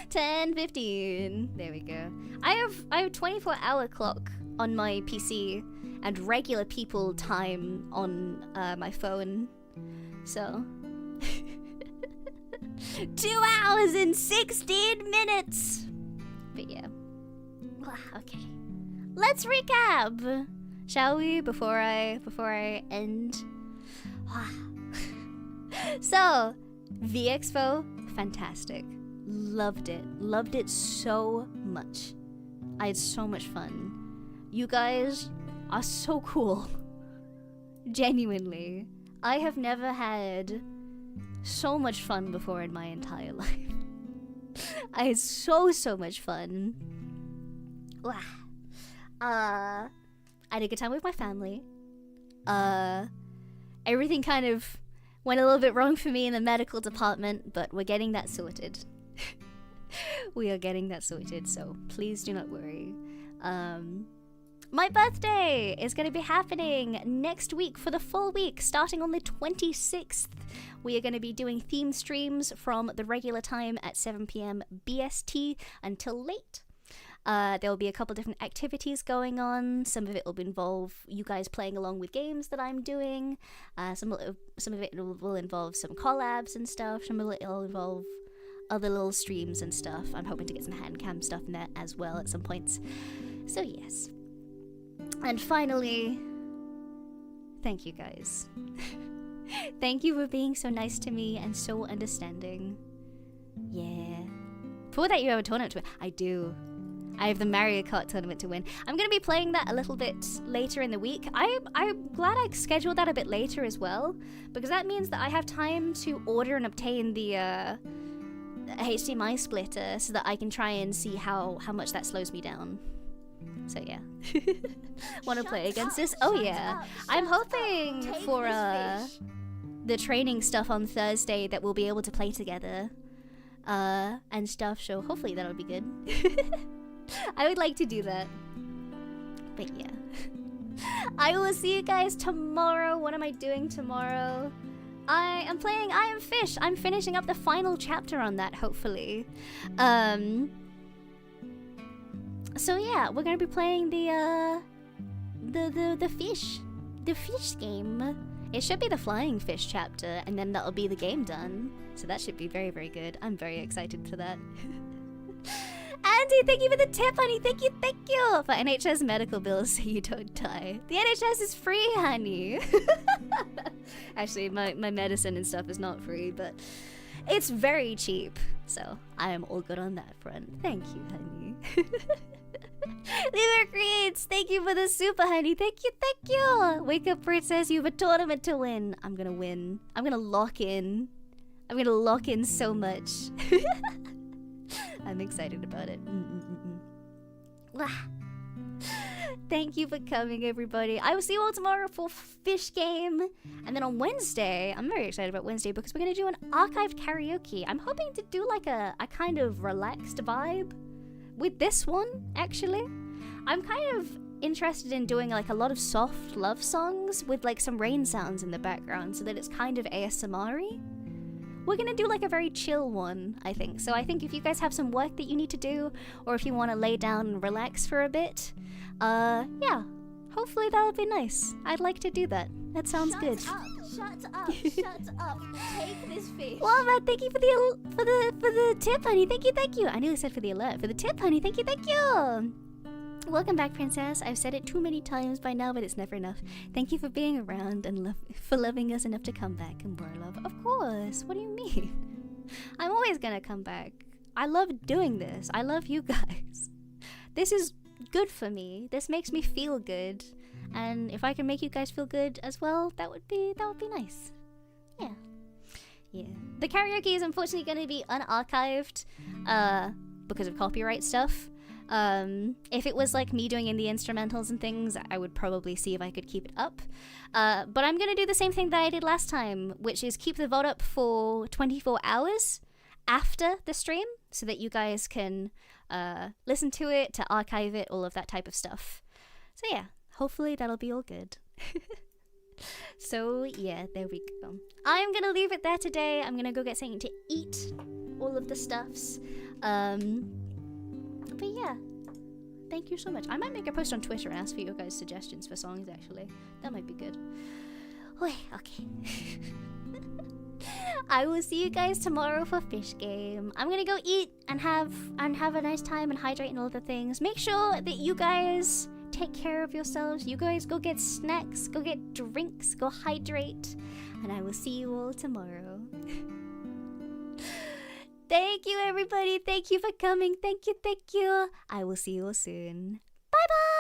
10:15. There we go. I have 24-hour clock on my PC and regular people time on my phone. So 2 hours and 16 minutes. But yeah. Okay. Let's recap, shall we? Before I end. So, V-Expo, fantastic. Loved it so much. I had so much fun. You guys are so cool. Genuinely, I have never had so much fun before in my entire life. I had so much fun. I had a good time with my family. Everything kind of went a little bit wrong for me in the medical department, but we're getting that sorted. We are getting that sorted, so please do not worry. My birthday is going to be happening next week for the full week, starting on the 26th. We are going to be doing theme streams from the regular time at 7 p.m. BST until late. There will be a couple different activities going on. Some of it will involve you guys playing along with games that I'm doing. Some of it will involve some collabs and stuff. Some of it will involve other little streams and stuff. I'm hoping to get some hand cam stuff in there as well at some points. So yes. And finally, thank you guys. Thank you for being so nice to me and so understanding. Yeah. For that you have a tournament to win. I do. I have the Mario Kart tournament to win. I'm going to be playing that a little bit later in the week. I'm glad I scheduled that a bit later as well, because that means that I have time to order and obtain the HDMI splitter so that I can try and see how much that slows me down. So yeah. Want to play against this? Oh yeah. I'm hoping for the training stuff on Thursday that we'll be able to play together and stuff, so hopefully that'll be good. I would like to do that. But yeah. I will see you guys tomorrow. What am I doing tomorrow? I am playing I Am Fish. I'm finishing up the final chapter on that, hopefully. So yeah, we're gonna be playing the fish. The fish game. It should be the flying fish chapter, and then that'll be the game done. So that should be very, very good. I'm very excited for that. Andy, thank you for the tip, honey. Thank you for NHS medical bills so you don't die. The NHS is free, honey. Actually, my medicine and stuff is not free, but it's very cheap. So I am all good on that front. Thank you, honey. Lever Creates, thank you for the super, honey. Thank you, thank you. Wake Up Princess, you have a tournament to win. I'm gonna win. I'm gonna lock in. I'm gonna lock in so much. I'm excited about it. Wah. Thank you for coming, everybody. I will see you all tomorrow for Fish Game. And then on Wednesday, I'm very excited about Wednesday because we're going to do an archived karaoke. I'm hoping to do like a kind of relaxed vibe with this one, actually. I'm kind of interested in doing like a lot of soft love songs with like some rain sounds in the background so that it's kind of ASMR-y. We're gonna do like a very chill one, I think. So I think if you guys have some work that you need to do, or if you want to lay down and relax for a bit, yeah, hopefully that'll be nice. I'd like to do that. That sounds good. Shut up, shut up. Take this fish. Well, man, thank you for the tip, honey. Thank you. I nearly said for the alert. For the tip, honey. Thank you. Welcome back, Princess. I've said it too many times by now, but it's never enough. Thank you for being around and for loving us enough to come back and more love. Of course. What do you mean? I'm always gonna come back. I love doing this. I love you guys. This is good for me. This makes me feel good. And if I can make you guys feel good as well, that would be nice. Yeah. The karaoke is unfortunately going to be unarchived because of copyright stuff. If it was like me doing in the instrumentals and things, I would probably see if I could keep it up. But I'm gonna do the same thing that I did last time, which is keep the VOD up for 24 hours after the stream so that you guys can listen to it, to archive it, all of that type of stuff. So yeah, hopefully that'll be all good. So yeah, there we go. I'm gonna leave it there today. I'm gonna go get something to eat, all of the stuffs. But yeah, thank you so much. I might make a post on Twitter and ask for your guys' suggestions for songs, actually. That might be good. Okay. I will see you guys tomorrow for Fish Game. I'm gonna go eat and have a nice time and hydrate and all the things. Make sure that you guys take care of yourselves. You guys go get snacks, go get drinks, go hydrate. And I will see you all tomorrow. Thank you, everybody. Thank you for coming. Thank you. I will see you all soon. Bye-bye.